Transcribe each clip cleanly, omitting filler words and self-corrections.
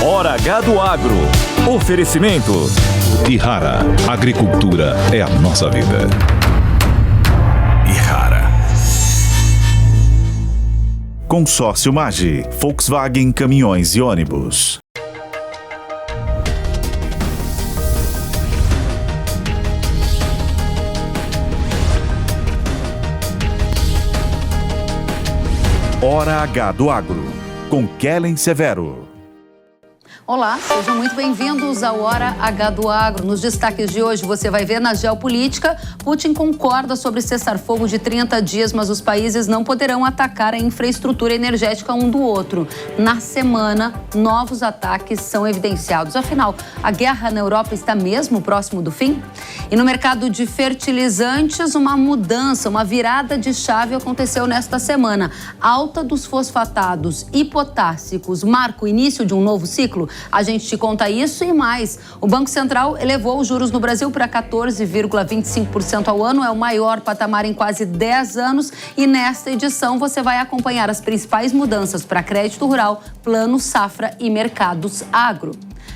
Hora H do Agro. Oferecimento. Ihara. Agricultura é a nossa vida. Ihara. Consórcio Maggi, Volkswagen Caminhões e Ônibus. Hora H do Agro, com Kellen Severo. Olá, sejam muito bem-vindos ao Hora H do Agro. Nos destaques de hoje, você vai ver na geopolítica, Putin concorda sobre cessar-fogo de 30 dias, mas os países não poderão atacar a infraestrutura energética um do outro. Na semana, novos ataques são evidenciados. Afinal, a guerra na Europa está mesmo próximo do fim? E no mercado de fertilizantes, uma mudança, uma virada de chave aconteceu nesta semana. Alta dos fosfatados e potássicos marca o início de um novo ciclo? A gente te conta isso e mais. O Banco Central elevou os juros no Brasil para 14,25% ao ano. É o maior patamar em quase 10 anos. E nesta edição você vai acompanhar as principais mudanças para crédito rural, plano safra e mercados agro.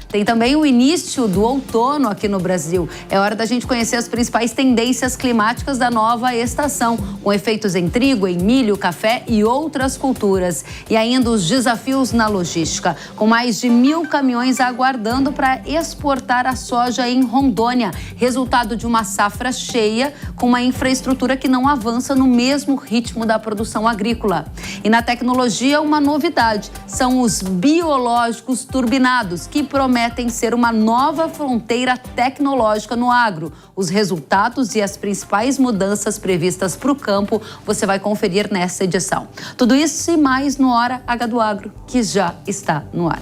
Tem também o início do outono aqui no Brasil. É hora da gente conhecer as principais tendências climáticas da nova estação, com efeitos em trigo, em milho, café e outras culturas. E ainda os desafios na logística, com mais de 1.000 caminhões aguardando para exportar a soja em Rondônia. Resultado de uma safra cheia, com uma infraestrutura que não avança no mesmo ritmo da produção agrícola. E na tecnologia, uma novidade. São os biológicos turbinados, que prometem ser uma nova fronteira tecnológica no agro. Os resultados e as principais mudanças previstas para o campo você vai conferir nessa edição. Tudo isso e mais no Hora H do Agro, que já está no ar.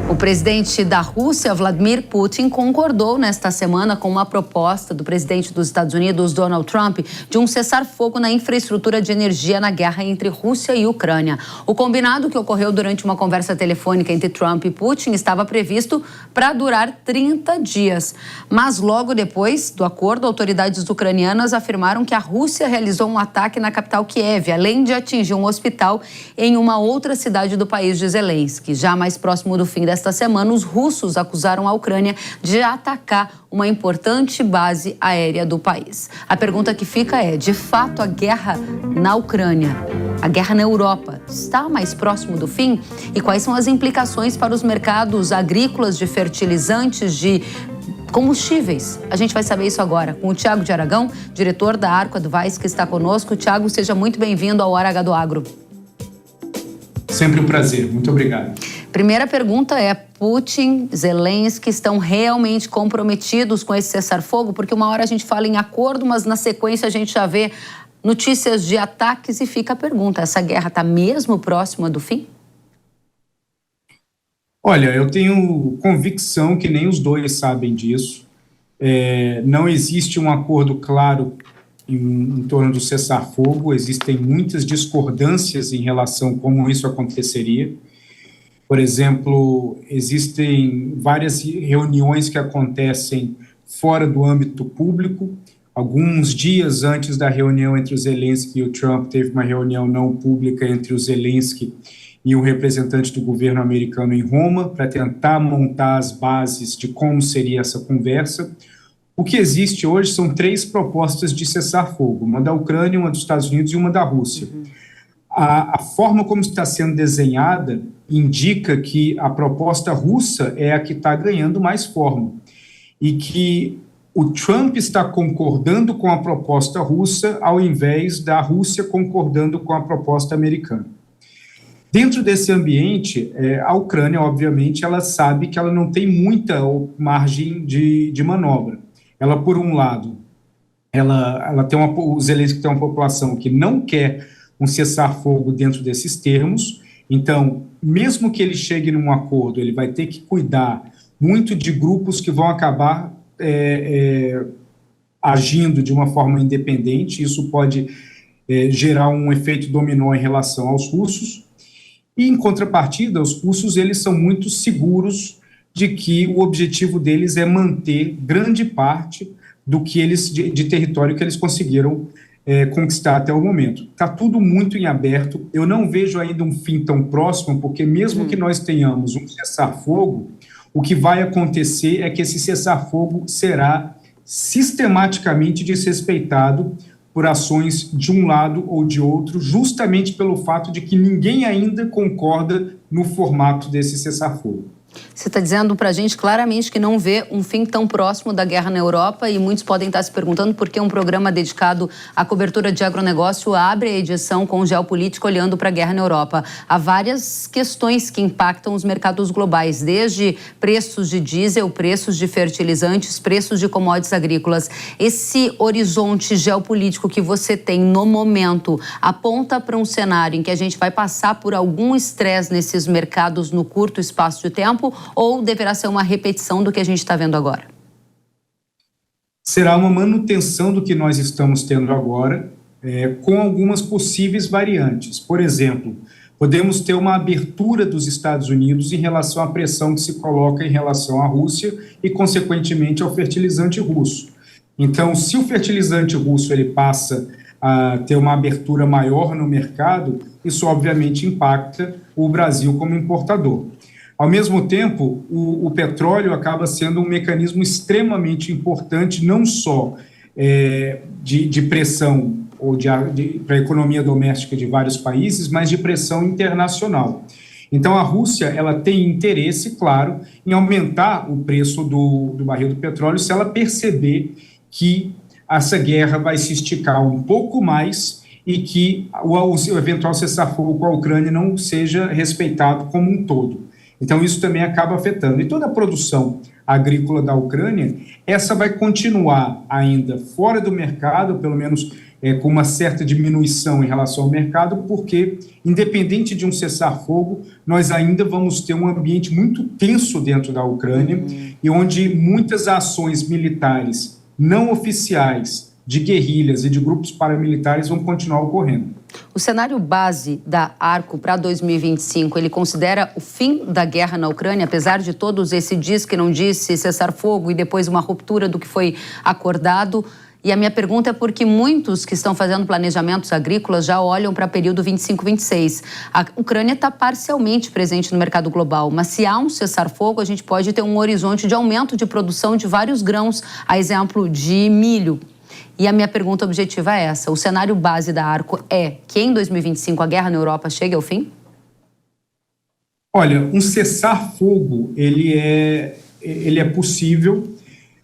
O presidente da Rússia, Vladimir Putin, concordou nesta semana com uma proposta do presidente dos Estados Unidos, Donald Trump, de um cessar-fogo na infraestrutura de energia na guerra entre Rússia e Ucrânia. O combinado, que ocorreu durante uma conversa telefônica entre Trump e Putin, estava previsto para durar 30 dias. Mas logo depois do acordo, autoridades ucranianas afirmaram que a Rússia realizou um ataque na capital Kiev, além de atingir um hospital em uma outra cidade do país de Zelensky. Já mais próximo do fim desta semana, os russos acusaram a Ucrânia de atacar uma importante base aérea do país. A pergunta que fica é, de fato, a guerra na Ucrânia, a guerra na Europa, está mais próximo do fim? E quais são as implicações para os mercados agrícolas de fertilizantes, de combustíveis? A gente vai saber isso agora com o Thiago de Aragão, diretor da Arco Advice, que está conosco. Thiago, seja muito bem-vindo ao Hora H do Agro. Sempre um prazer, muito obrigado. Primeira pergunta é, Putin, Zelensky estão realmente comprometidos com esse cessar-fogo? Porque uma hora a gente fala em acordo, mas na sequência a gente já vê notícias de ataques e fica a pergunta, essa guerra está mesmo próxima do fim? Olha, eu tenho convicção que nem os dois sabem disso. Não existe um acordo claro em torno do cessar-fogo, existem muitas discordâncias em relação a como isso aconteceria. Por exemplo, existem várias reuniões que acontecem fora do âmbito público. Alguns dias antes da reunião entre o Zelensky e o Trump, teve uma reunião não pública entre o Zelensky e o representante do governo americano em Roma, para tentar montar as bases de como seria essa conversa. O que existe hoje são 3 propostas de cessar-fogo, uma da Ucrânia, uma dos Estados Unidos e uma da Rússia. A forma como está sendo desenhada indica que a proposta russa é a que está ganhando mais forma e que o Trump está concordando com a proposta russa ao invés da Rússia concordando com a proposta americana. Dentro desse ambiente, a Ucrânia, obviamente, ela sabe que ela não tem muita margem de manobra. Ela, por um lado, ela tem o Zelensky tem uma população que não quer um cessar-fogo dentro desses termos, então, mesmo que ele chegue num acordo, ele vai ter que cuidar muito de grupos que vão acabar agindo de uma forma independente, isso pode gerar um efeito dominó em relação aos russos, e, em contrapartida, os russos eles são muito seguros de que o objetivo deles é manter grande parte do que eles, de território que eles conseguiram conquistar até o momento. Está tudo muito em aberto. Eu não vejo ainda um fim tão próximo, porque mesmo que nós tenhamos um cessar-fogo, o que vai acontecer é que esse cessar-fogo será sistematicamente desrespeitado por ações de um lado ou de outro, justamente pelo fato de que ninguém ainda concorda no formato desse cessar-fogo. Você está dizendo para a gente claramente que não vê um fim tão próximo da guerra na Europa, e muitos podem estar se perguntando por que um programa dedicado à cobertura de agronegócio abre a edição com Geopolítica olhando para a guerra na Europa. Há várias questões que impactam os mercados globais, desde preços de diesel, preços de fertilizantes, preços de commodities agrícolas. Esse horizonte geopolítico que você tem no momento aponta para um cenário em que a gente vai passar por algum estresse nesses mercados no curto espaço de tempo, ou deverá ser uma repetição do que a gente está vendo agora? Será uma manutenção do que nós estamos tendo agora, com algumas possíveis variantes. Por exemplo, podemos ter uma abertura dos Estados Unidos em relação à pressão que se coloca em relação à Rússia e, consequentemente, ao fertilizante russo. Então, se o fertilizante russo ele passa a ter uma abertura maior no mercado, isso obviamente impacta o Brasil como importador. Ao mesmo tempo, o petróleo acaba sendo um mecanismo extremamente importante, não só de pressão ou para a economia doméstica de vários países, mas de pressão internacional. Então, a Rússia ela tem interesse, claro, em aumentar o preço do barril do petróleo se ela perceber que essa guerra vai se esticar um pouco mais e que o eventual cessar-fogo com a Ucrânia não seja respeitado como um todo. Então, isso também acaba afetando. E toda a produção agrícola da Ucrânia, essa vai continuar ainda fora do mercado, pelo menos com uma certa diminuição em relação ao mercado, porque, independente de um cessar-fogo, nós ainda vamos ter um ambiente muito tenso dentro da Ucrânia, e onde muitas ações militares não oficiais, de guerrilhas e de grupos paramilitares vão continuar ocorrendo. O cenário base da Arco para 2025, ele considera o fim da guerra na Ucrânia, apesar de todos esse diz que não disse, cessar-fogo e depois uma ruptura do que foi acordado. E a minha pergunta é porque muitos que estão fazendo planejamentos agrícolas já olham para o período 25-26. A Ucrânia está parcialmente presente no mercado global, mas se há um cessar-fogo, a gente pode ter um horizonte de aumento de produção de vários grãos, a exemplo de milho. E a minha pergunta objetiva é essa: o cenário base da Arco é que em 2025 a guerra na Europa chegue ao fim? Olha, um cessar-fogo, ele é possível,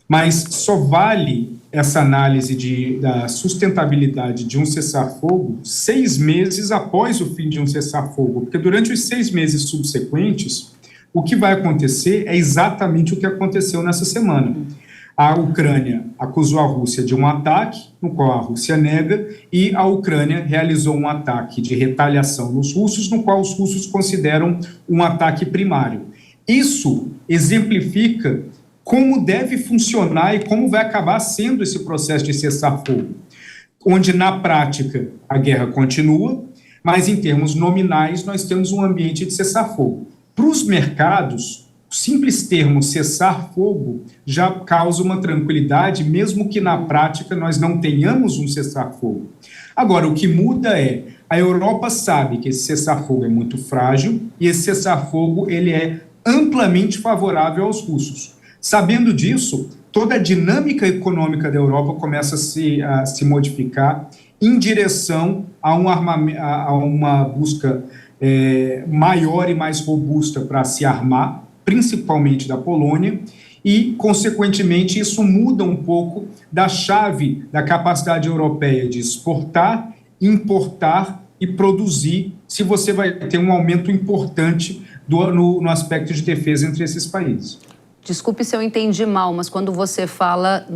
mas só vale essa análise da sustentabilidade de um cessar-fogo 6 meses após o fim de um cessar-fogo, porque durante os 6 meses subsequentes, o que vai acontecer é exatamente o que aconteceu nessa semana. A Ucrânia acusou a Rússia de um ataque, no qual a Rússia nega, e a Ucrânia realizou um ataque de retaliação nos russos, no qual os russos consideram um ataque primário. Isso exemplifica como deve funcionar e como vai acabar sendo esse processo de cessar-fogo, onde, na prática, a guerra continua, mas, em termos nominais, nós temos um ambiente de cessar-fogo. Para os mercados, o simples termo cessar-fogo já causa uma tranquilidade, mesmo que na prática nós não tenhamos um cessar-fogo. Agora, o que muda é, a Europa sabe que esse cessar-fogo é muito frágil e esse cessar-fogo ele é amplamente favorável aos russos. Sabendo disso, toda a dinâmica econômica da Europa começa a se modificar em direção a uma busca maior e mais robusta para se armar, principalmente da Polônia, e, consequentemente, isso muda um pouco da chave da capacidade europeia de exportar, importar e produzir, se você vai ter um aumento importante no aspecto de defesa entre esses países. Desculpe se eu entendi mal, mas quando você fala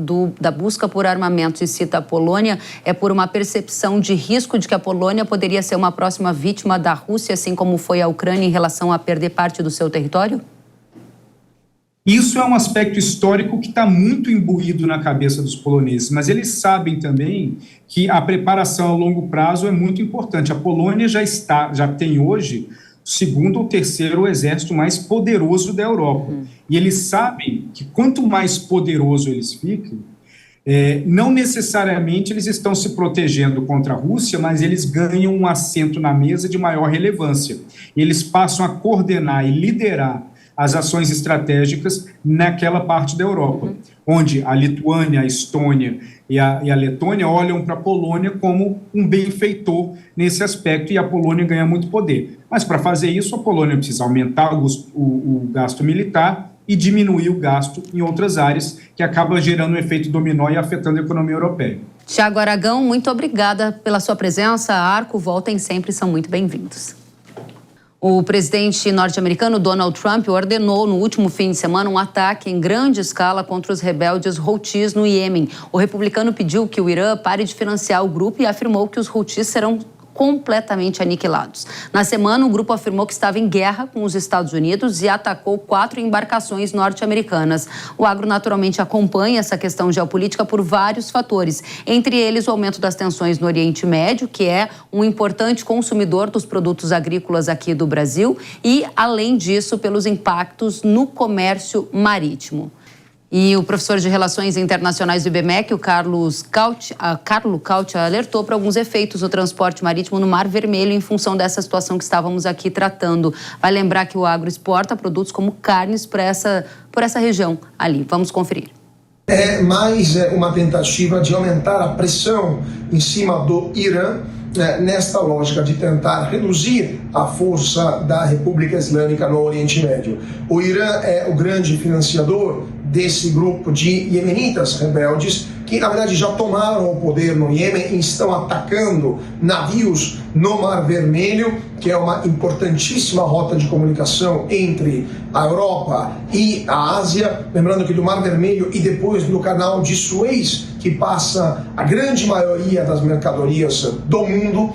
da busca por armamentos e cita a Polônia, é por uma percepção de risco de que a Polônia poderia ser uma próxima vítima da Rússia, assim como foi a Ucrânia em relação a perder parte do seu território? Isso é um aspecto histórico que está muito imbuído na cabeça dos poloneses, mas eles sabem também que a preparação a longo prazo é muito importante. A Polônia já tem hoje o segundo ou terceiro exército mais poderoso da Europa. E eles sabem que quanto mais poderoso eles ficam, Não necessariamente eles estão se protegendo contra a Rússia, mas eles ganham um assento na mesa de maior relevância. Eles passam a coordenar e liderar as ações estratégicas naquela parte da Europa, onde a Lituânia, a Estônia e a Letônia olham para a Polônia como um benfeitor nesse aspecto, e a Polônia ganha muito poder. Mas para fazer isso, a Polônia precisa aumentar o gasto militar e diminuir o gasto em outras áreas, que acaba gerando um efeito dominó e afetando a economia europeia. Tiago Aragão, muito obrigada pela sua presença. Arco, voltem sempre, são muito bem-vindos. O presidente norte-americano Donald Trump ordenou no último fim de semana um ataque em grande escala contra os rebeldes Houthis no Iêmen. O republicano pediu que o Irã pare de financiar o grupo e afirmou que os Houthis serão completamente aniquilados. Na semana, o grupo afirmou que estava em guerra com os Estados Unidos e atacou 4 embarcações norte-americanas. O agro naturalmente acompanha essa questão geopolítica por vários fatores, entre eles o aumento das tensões no Oriente Médio, que é um importante consumidor dos produtos agrícolas aqui do Brasil, e, além disso, pelos impactos no comércio marítimo. E o professor de Relações Internacionais do IBMEC, o Carlo Cauti, alertou para alguns efeitos do transporte marítimo no Mar Vermelho em função dessa situação que estávamos aqui tratando. Vai lembrar que o agro exporta produtos como carnes por essa região ali. Vamos conferir. É mais uma tentativa de aumentar a pressão em cima do Irã, nesta lógica de tentar reduzir a força da República Islâmica no Oriente Médio. O Irã é o grande financiador desse grupo de iemenitas rebeldes que, na verdade, já tomaram o poder no Iêmen e estão atacando navios no Mar Vermelho, que é uma importantíssima rota de comunicação entre a Europa e a Ásia. Lembrando que do Mar Vermelho e depois do Canal de Suez, que passa a grande maioria das mercadorias do mundo,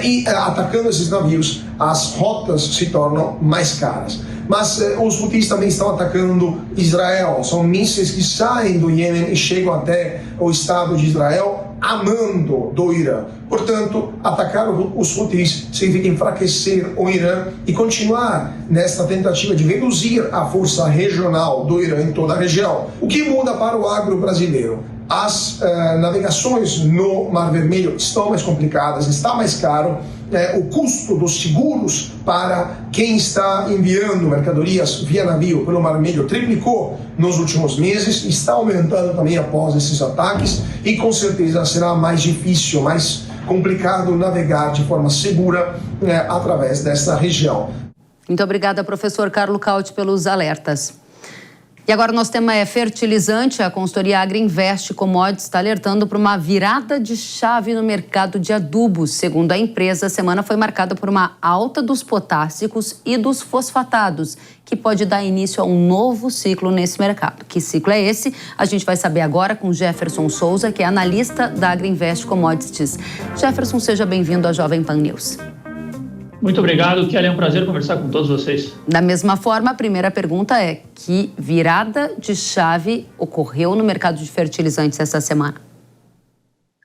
e atacando esses navios, as rotas se tornam mais caras. Mas os Houthis também estão atacando Israel. São mísseis que saem do Iêmen e chegam até o Estado de Israel a mando do Irã. Portanto, atacar os Houthis significa enfraquecer o Irã e continuar nesta tentativa de reduzir a força regional do Irã em toda a região. O que muda para o agro brasileiro? As navegações no Mar Vermelho estão mais complicadas, está mais caro. O custo dos seguros para quem está enviando mercadorias via navio pelo Mar Vermelho triplicou nos últimos meses, está aumentando também após esses ataques e com certeza será mais difícil, mais complicado navegar de forma segura através dessa região. Muito obrigada, professor Carlo Cauti, pelos alertas. E agora o nosso tema é fertilizante. A consultoria Agrinvest Commodities está alertando para uma virada de chave no mercado de adubos. Segundo a empresa, a semana foi marcada por uma alta dos potássicos e dos fosfatados, que pode dar início a um novo ciclo nesse mercado. Que ciclo é esse? A gente vai saber agora com Jefferson Souza, que é analista da Agrinvest Commodities. Jefferson, seja bem-vindo à Jovem Pan News. Muito obrigado, Kelly. É um prazer conversar com todos vocês. Da mesma forma, a primeira pergunta é: que virada de chave ocorreu no mercado de fertilizantes essa semana?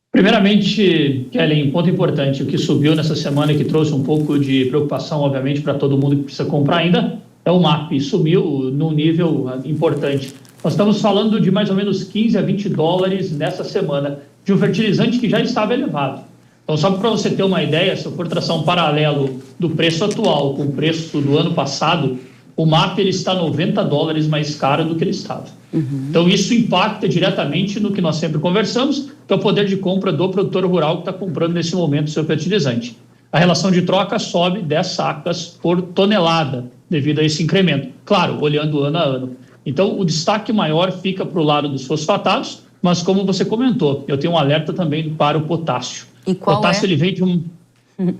Primeiramente, Kelly, um ponto importante: o que subiu nessa semana e que trouxe um pouco de preocupação, obviamente, para todo mundo que precisa comprar ainda, é o MAP. Subiu num nível importante. Nós estamos falando de mais ou menos 15 a 20 dólares nessa semana, de um fertilizante que já estava elevado. Então, só para você ter uma ideia, se eu for traçar um paralelo do preço atual com o preço do ano passado, o MAP ele está 90 dólares mais caro do que ele estava. Então, isso impacta diretamente no que nós sempre conversamos, que é o poder de compra do produtor rural que está comprando nesse momento o seu fertilizante. A relação de troca sobe 10 sacas por tonelada devido a esse incremento. Claro, olhando ano a ano. Então, o destaque maior fica para o lado dos fosfatados, mas como você comentou, eu tenho um alerta também para o potássio. E qual potássio, ele vem de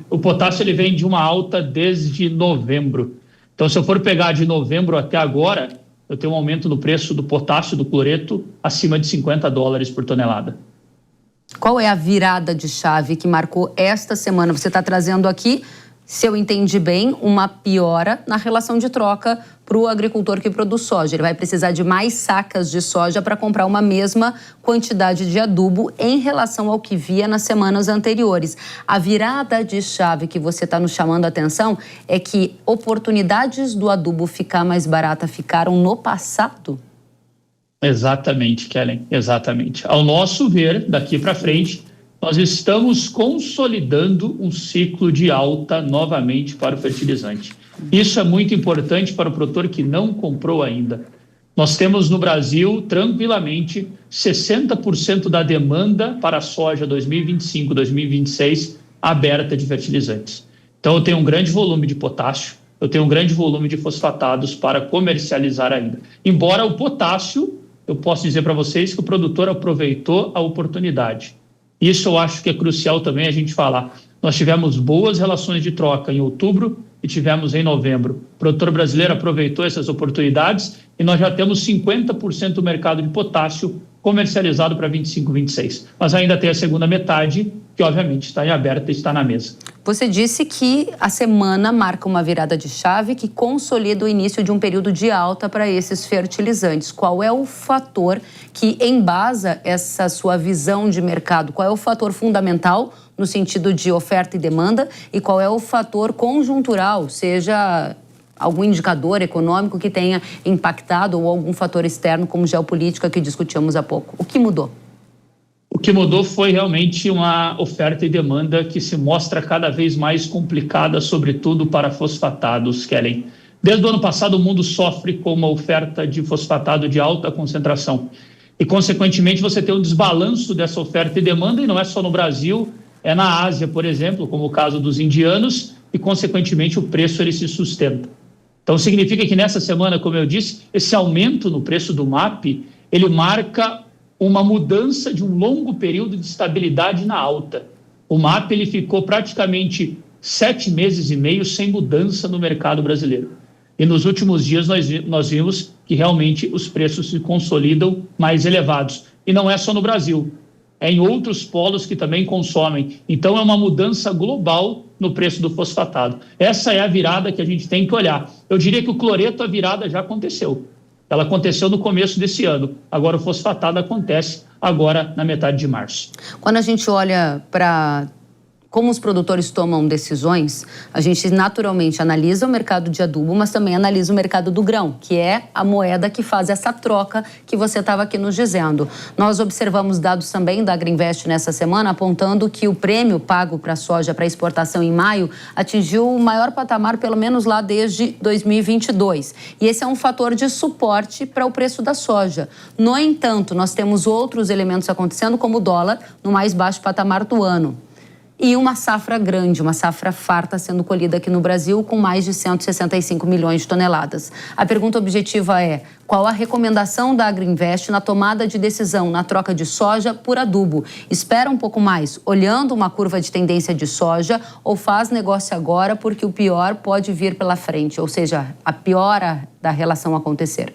o potássio ele vem de uma alta desde novembro. Então, se eu for pegar de novembro até agora, eu tenho um aumento no preço do potássio, do cloreto, acima de 50 dólares por tonelada. Qual é a virada de chave que marcou esta semana? Você está trazendo aqui, se eu entendi bem, uma piora na relação de troca para o agricultor que produz soja. Ele vai precisar de mais sacas de soja para comprar uma mesma quantidade de adubo em relação ao que via nas semanas anteriores. A virada de chave que você está nos chamando a atenção é que oportunidades do adubo ficar mais barata ficaram no passado? Exatamente, Kellen, exatamente. Ao nosso ver, daqui para frente, nós estamos consolidando um ciclo de alta novamente para o fertilizante. Isso é muito importante para o produtor que não comprou ainda. Nós temos no Brasil, tranquilamente, 60% da demanda para a soja 2025, 2026 aberta de fertilizantes. Então, eu tenho um grande volume de potássio, eu tenho um grande volume de fosfatados para comercializar ainda. Embora o potássio, eu posso dizer para vocês que o produtor aproveitou a oportunidade. Isso eu acho que é crucial também a gente falar. Nós tivemos boas relações de troca em outubro e tivemos em novembro. O produtor brasileiro aproveitou essas oportunidades e nós já temos 50% do mercado de potássio comercializado para 25, 26. Mas ainda tem a segunda metade, que obviamente está em aberta e está na mesa. Você disse que a semana marca uma virada de chave que consolida o início de um período de alta para esses fertilizantes. Qual é o fator que embasa essa sua visão de mercado? Qual é o fator fundamental no sentido de oferta e demanda? E qual é o fator conjuntural, seja algum indicador econômico que tenha impactado ou algum fator externo como geopolítica que discutíamos há pouco? O que mudou? O que mudou foi realmente uma oferta e demanda que se mostra cada vez mais complicada, sobretudo para fosfatados, Kellen. Desde o ano passado, o mundo sofre com uma oferta de fosfatado de alta concentração. E, consequentemente, você tem um desbalanço dessa oferta e demanda, e não é só no Brasil, é na Ásia, por exemplo, como o caso dos indianos, e, consequentemente, o preço ele se sustenta. Então, significa que nessa semana, como eu disse, esse aumento no preço do MAP, ele marca uma mudança de um longo período de estabilidade na alta. O MAP ele ficou praticamente 7 meses e meio sem mudança no mercado brasileiro. E nos últimos dias nós vimos que realmente os preços se consolidam mais elevados. E não é só no Brasil, é em outros polos que também consomem. Então é uma mudança global no preço do fosfatado. Essa é a virada que a gente tem que olhar. Eu diria que o cloreto, a virada já aconteceu. Ela aconteceu no começo desse ano. Agora o fosfatado acontece agora na metade de março. Quando a gente olha para como os produtores tomam decisões, a gente naturalmente analisa o mercado de adubo, mas também analisa o mercado do grão, que é a moeda que faz essa troca que você estava aqui nos dizendo. Nós observamos dados também da Agrinvest nessa semana, apontando que o prêmio pago para a soja para exportação em maio atingiu o maior patamar, pelo menos lá desde 2022. E esse é um fator de suporte para o preço da soja. No entanto, nós temos outros elementos acontecendo, como o dólar no mais baixo patamar do ano. E uma safra grande, uma safra farta sendo colhida aqui no Brasil com mais de 165 milhões de toneladas. A pergunta objetiva é: qual a recomendação da Agrinvest na tomada de decisão na troca de soja por adubo? Espera um pouco mais, olhando uma curva de tendência de soja, ou faz negócio agora porque o pior pode vir pela frente, ou seja, a piora da relação acontecer?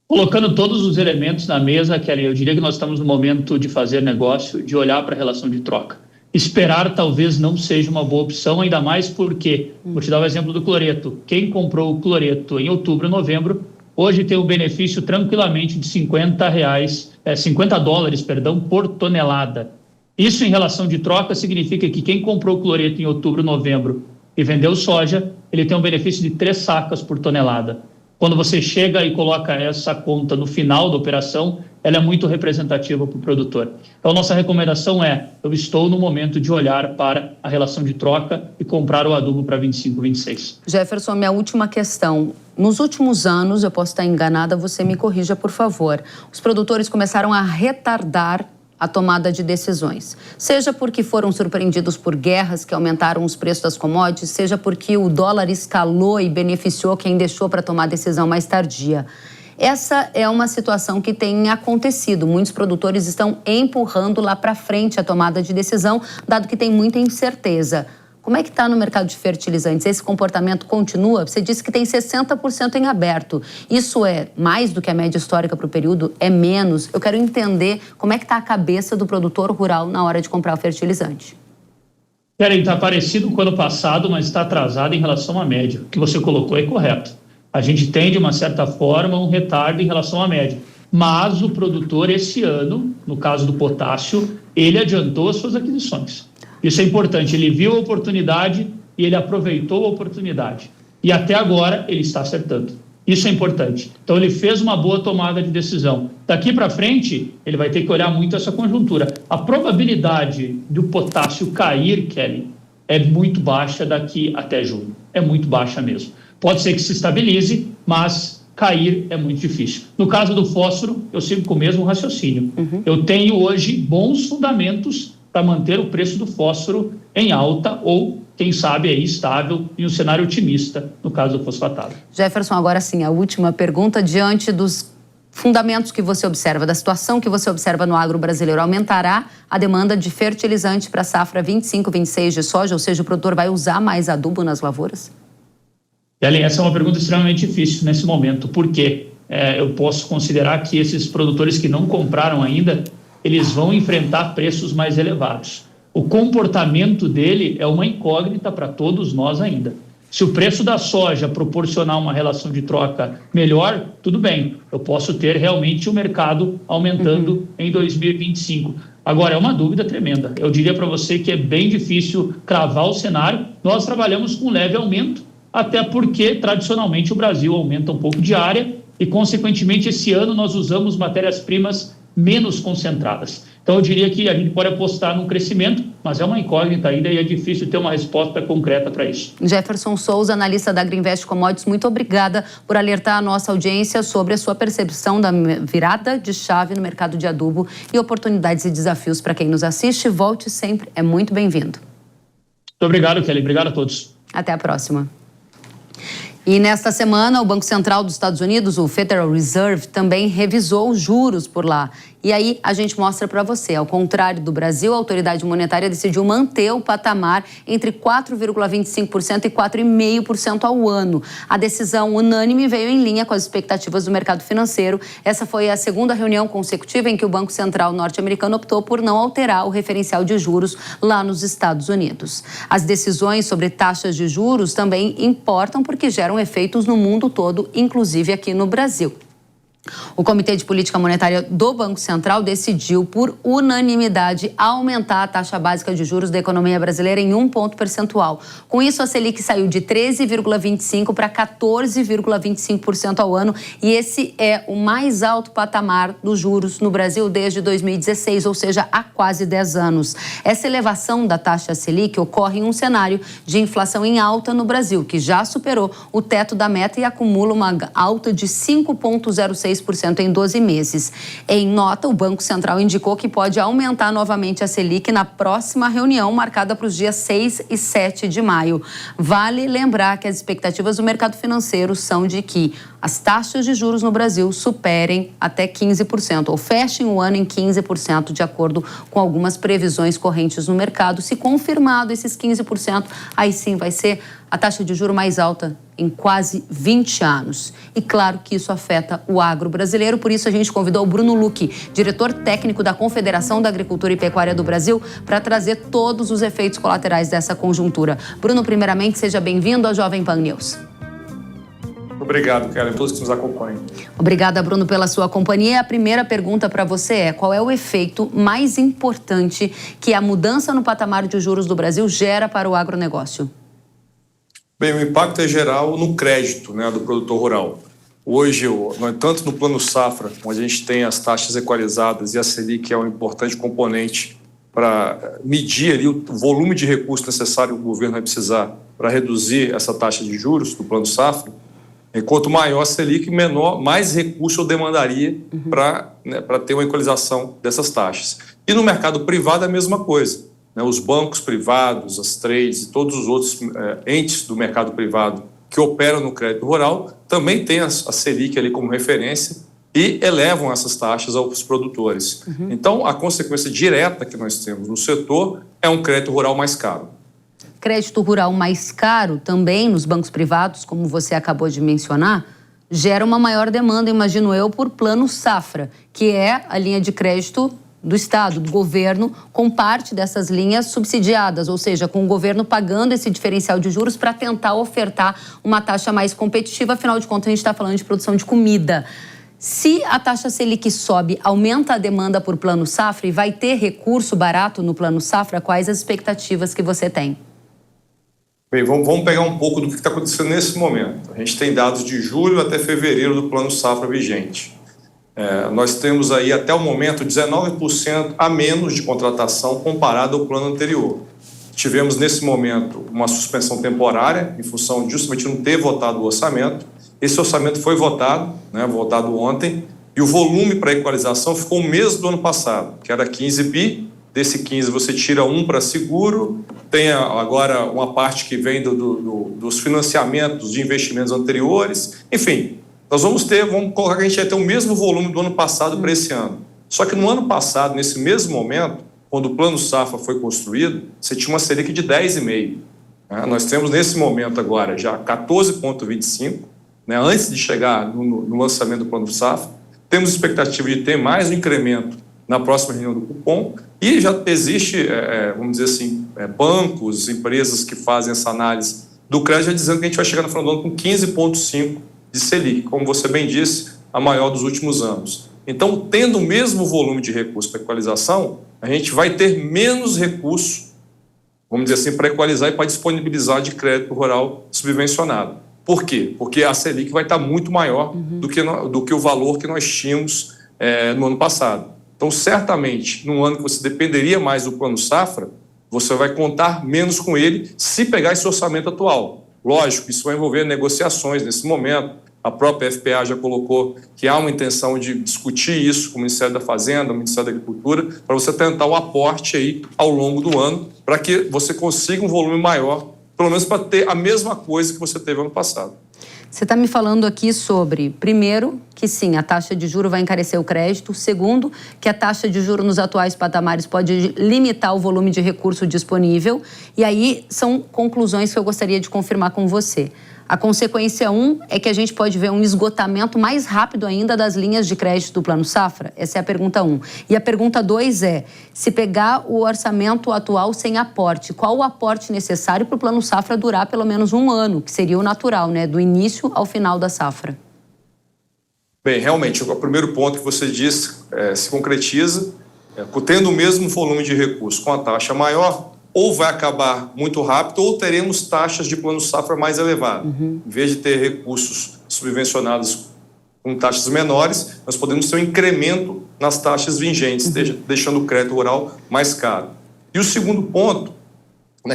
Colocando todos os elementos na mesa, Kelly, eu diria que nós estamos no momento de fazer negócio, de olhar para a relação de troca. Esperar talvez não seja uma boa opção, ainda mais porque, vou te dar o exemplo do cloreto. Quem comprou o cloreto em outubro, novembro, hoje tem o benefício tranquilamente de $50 por tonelada. Isso em relação de troca significa que quem comprou o cloreto em outubro, novembro e vendeu soja, ele tem um benefício de 3 sacas por tonelada. Quando você chega e coloca essa conta no final da operação, ela é muito representativa para o produtor. Então, nossa recomendação é: eu estou no momento de olhar para a relação de troca e comprar o adubo para 25, 26. Jefferson, minha última questão. Nos últimos anos, eu posso estar enganada, você me corrija, por favor. Os produtores começaram a retardar a tomada de decisões. Seja porque foram surpreendidos por guerras que aumentaram os preços das commodities, seja porque o dólar escalou e beneficiou quem deixou para tomar a decisão mais tardia. Essa é uma situação que tem acontecido. Muitos produtores estão empurrando lá para frente a tomada de decisão, dado que tem muita incerteza. Como é que está no mercado de fertilizantes? Esse comportamento continua? Você disse que tem 60% em aberto. Isso é mais do que a média histórica para o período? É menos? Eu quero entender como é que está a cabeça do produtor rural na hora de comprar o fertilizante. Karen, está parecido com o ano passado, mas está atrasado em relação à média. O que você colocou é correto. A gente tem, de uma certa forma, um retardo em relação à média. Mas o produtor, esse ano, no caso do potássio, ele adiantou as suas aquisições. Isso é importante. Ele viu a oportunidade e ele aproveitou a oportunidade. E até agora ele está acertando. Isso é importante. Então, ele fez uma boa tomada de decisão. Daqui para frente, ele vai ter que olhar muito essa conjuntura. A probabilidade do potássio cair, Kelly, é muito baixa daqui até junho. É muito baixa mesmo. Pode ser que se estabilize, mas cair é muito difícil. No caso do fósforo, eu sigo com o mesmo raciocínio. Eu tenho hoje bons fundamentos para manter o preço do fósforo em alta ou, quem sabe, aí estável em um cenário otimista, no caso do fosfatado. Jefferson, agora sim, a última pergunta. Diante dos fundamentos que você observa, da situação que você observa no agro brasileiro, aumentará a demanda de fertilizante para a safra 25-26 de soja? Ou seja, o produtor vai usar mais adubo nas lavouras? Ellen, essa é uma pergunta extremamente difícil nesse momento. Por quê? Eu posso considerar que esses produtores que não compraram ainda, eles vão enfrentar preços mais elevados. O comportamento dele é uma incógnita para todos nós ainda. Se o preço da soja proporcionar uma relação de troca melhor, tudo bem. Eu posso ter realmente o mercado aumentando em 2025. Agora, é uma dúvida tremenda. Eu diria para você que é bem difícil cravar o cenário. Nós trabalhamos com um leve aumento, até porque, tradicionalmente, o Brasil aumenta um pouco de área e, consequentemente, esse ano nós usamos matérias-primas menos concentradas. Então, eu diria que a gente pode apostar num crescimento, mas é uma incógnita ainda e é difícil ter uma resposta concreta para isso. Jefferson Souza, analista da Agriinvest Commodities, muito obrigada por alertar a nossa audiência sobre a sua percepção da virada de chave no mercado de adubo e oportunidades e desafios para quem nos assiste. Volte sempre, é muito bem-vindo. Muito obrigado, Kelly. Obrigado a todos. Até a próxima. E nesta semana, o Banco Central dos Estados Unidos, o Federal Reserve, também revisou os juros por lá. E aí a gente mostra para você, ao contrário do Brasil, a autoridade monetária decidiu manter o patamar entre 4,25% e 4,5% ao ano. A decisão unânime veio em linha com as expectativas do mercado financeiro. Essa foi a segunda reunião consecutiva em que o Banco Central norte-americano optou por não alterar o referencial de juros lá nos Estados Unidos. As decisões sobre taxas de juros também importam porque geram efeitos no mundo todo, inclusive aqui no Brasil. O Comitê de Política Monetária do Banco Central decidiu, por unanimidade, aumentar a taxa básica de juros da economia brasileira em 1 ponto percentual. Com isso, a Selic saiu de 13,25% para 14,25% ao ano, e esse é o mais alto patamar dos juros no Brasil desde 2016, ou seja, há quase 10 anos. Essa elevação da taxa Selic ocorre em um cenário de inflação em alta no Brasil, que já superou o teto da meta e acumula uma alta de 5,06% em 12 meses. Em nota, o Banco Central indicou que pode aumentar novamente a Selic na próxima reunião, marcada para os dias 6 e 7 de maio. Vale lembrar que as expectativas do mercado financeiro são de que as taxas de juros no Brasil superem até 15%, ou fechem o ano em 15%, de acordo com algumas previsões correntes no mercado. Se confirmado esses 15%, aí sim vai ser a taxa de juros mais alta em quase 20 anos. E claro que isso afeta o agro brasileiro, por isso a gente convidou o Bruno Lucchi, diretor técnico da Confederação da Agricultura e Pecuária do Brasil, para trazer todos os efeitos colaterais dessa conjuntura. Bruno, primeiramente, seja bem-vindo à Jovem Pan News. Obrigado, Kelly, a todos que nos acompanham. Obrigada, Bruno, pela sua companhia. A primeira pergunta para você é: qual é o efeito mais importante que a mudança no patamar de juros do Brasil gera para o agronegócio? Bem, o impacto é geral no crédito, do produtor rural. Hoje, tanto no Plano Safra, onde a gente tem as taxas equalizadas e a Selic é um importante componente para medir ali o volume de recursos necessário que o governo vai precisar para reduzir essa taxa de juros do Plano Safra. E quanto maior a Selic, menor, mais recurso eu demandaria para ter uma equalização dessas taxas. E no mercado privado é a mesma coisa. Os bancos privados, as trades e todos os outros entes do mercado privado que operam no crédito rural também têm a Selic ali como referência e elevam essas taxas aos produtores. Então, a consequência direta que nós temos no setor é um crédito rural mais caro. Crédito rural mais caro também nos bancos privados, como você acabou de mencionar, gera uma maior demanda, imagino eu, por Plano Safra, que é a linha de crédito do Estado, do governo, com parte dessas linhas subsidiadas, ou seja, com o governo pagando esse diferencial de juros para tentar ofertar uma taxa mais competitiva. Afinal de contas, a gente está falando de produção de comida. Se a taxa Selic sobe, aumenta a demanda por Plano Safra e vai ter recurso barato no Plano Safra, quais as expectativas que você tem? Bem, vamos pegar um pouco do que está acontecendo nesse momento. A gente tem dados de julho até fevereiro do Plano Safra vigente. Nós temos aí, até o momento, 19% a menos de contratação comparado ao plano anterior. Tivemos, nesse momento, uma suspensão temporária, em função de justamente não ter votado o orçamento. Esse orçamento foi votado, votado ontem, e o volume para equalização ficou o mesmo do ano passado, que era 15 bi. Desse 15 você tira 1 para seguro, tem agora uma parte que vem dos financiamentos de investimentos anteriores. Enfim, vamos colocar que a gente vai ter o mesmo volume do ano passado para esse ano. Só que no ano passado, nesse mesmo momento, quando o Plano Safra foi construído, você tinha uma Selic de 10,5%. Nós temos nesse momento agora já 14,25%, antes de chegar no lançamento do Plano Safra. Temos expectativa de ter mais um incremento na próxima reunião do cupom, e já existe, vamos dizer assim, bancos, empresas que fazem essa análise do crédito, já dizendo que a gente vai chegar no final do ano com 15,5% de Selic, como você bem disse, a maior dos últimos anos. Então, tendo o mesmo volume de recursos para equalização, a gente vai ter menos recurso, vamos dizer assim, para equalizar e para disponibilizar de crédito rural subvencionado. Por quê? Porque a Selic vai estar muito maior do que o valor que nós tínhamos no ano passado. Então, certamente, num ano que você dependeria mais do Plano Safra, você vai contar menos com ele se pegar esse orçamento atual. Lógico, isso vai envolver negociações nesse momento. A própria FPA já colocou que há uma intenção de discutir isso com o Ministério da Fazenda, o Ministério da Agricultura, para você tentar o aporte aí ao longo do ano, para que você consiga um volume maior, pelo menos para ter a mesma coisa que você teve ano passado. Você está me falando aqui sobre, primeiro, que sim, a taxa de juros vai encarecer o crédito. Segundo, que a taxa de juros nos atuais patamares pode limitar o volume de recurso disponível. E aí são conclusões que eu gostaria de confirmar com você. A consequência 1 é que a gente pode ver um esgotamento mais rápido ainda das linhas de crédito do Plano Safra? Essa é a pergunta 1. E a pergunta 2 é, se pegar o orçamento atual sem aporte, qual o aporte necessário para o Plano Safra durar pelo menos um ano, que seria o natural, do início ao final da safra? Bem, realmente, o primeiro ponto que você disse se concretiza, tendo o mesmo volume de recursos com a taxa maior, ou vai acabar muito rápido, ou teremos taxas de Plano Safra mais elevadas. Em vez de ter recursos subvencionados com taxas menores, nós podemos ter um incremento nas taxas vigentes, deixando o crédito rural mais caro. E o segundo ponto,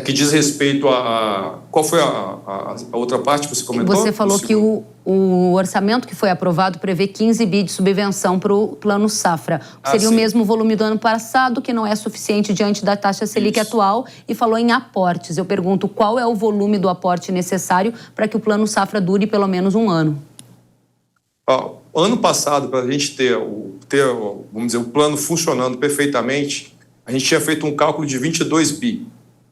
que diz respeito a... Qual foi a outra parte que você comentou? Você falou que o orçamento que foi aprovado prevê 15 bi de subvenção para o Plano Safra. Seria o mesmo volume do ano passado, que não é suficiente diante da taxa Selic atual, e falou em aportes. Eu pergunto, qual é o volume do aporte necessário para que o Plano Safra dure pelo menos um ano? Ano passado, para a gente ter, vamos dizer, o plano funcionando perfeitamente, a gente tinha feito um cálculo de 22 bi.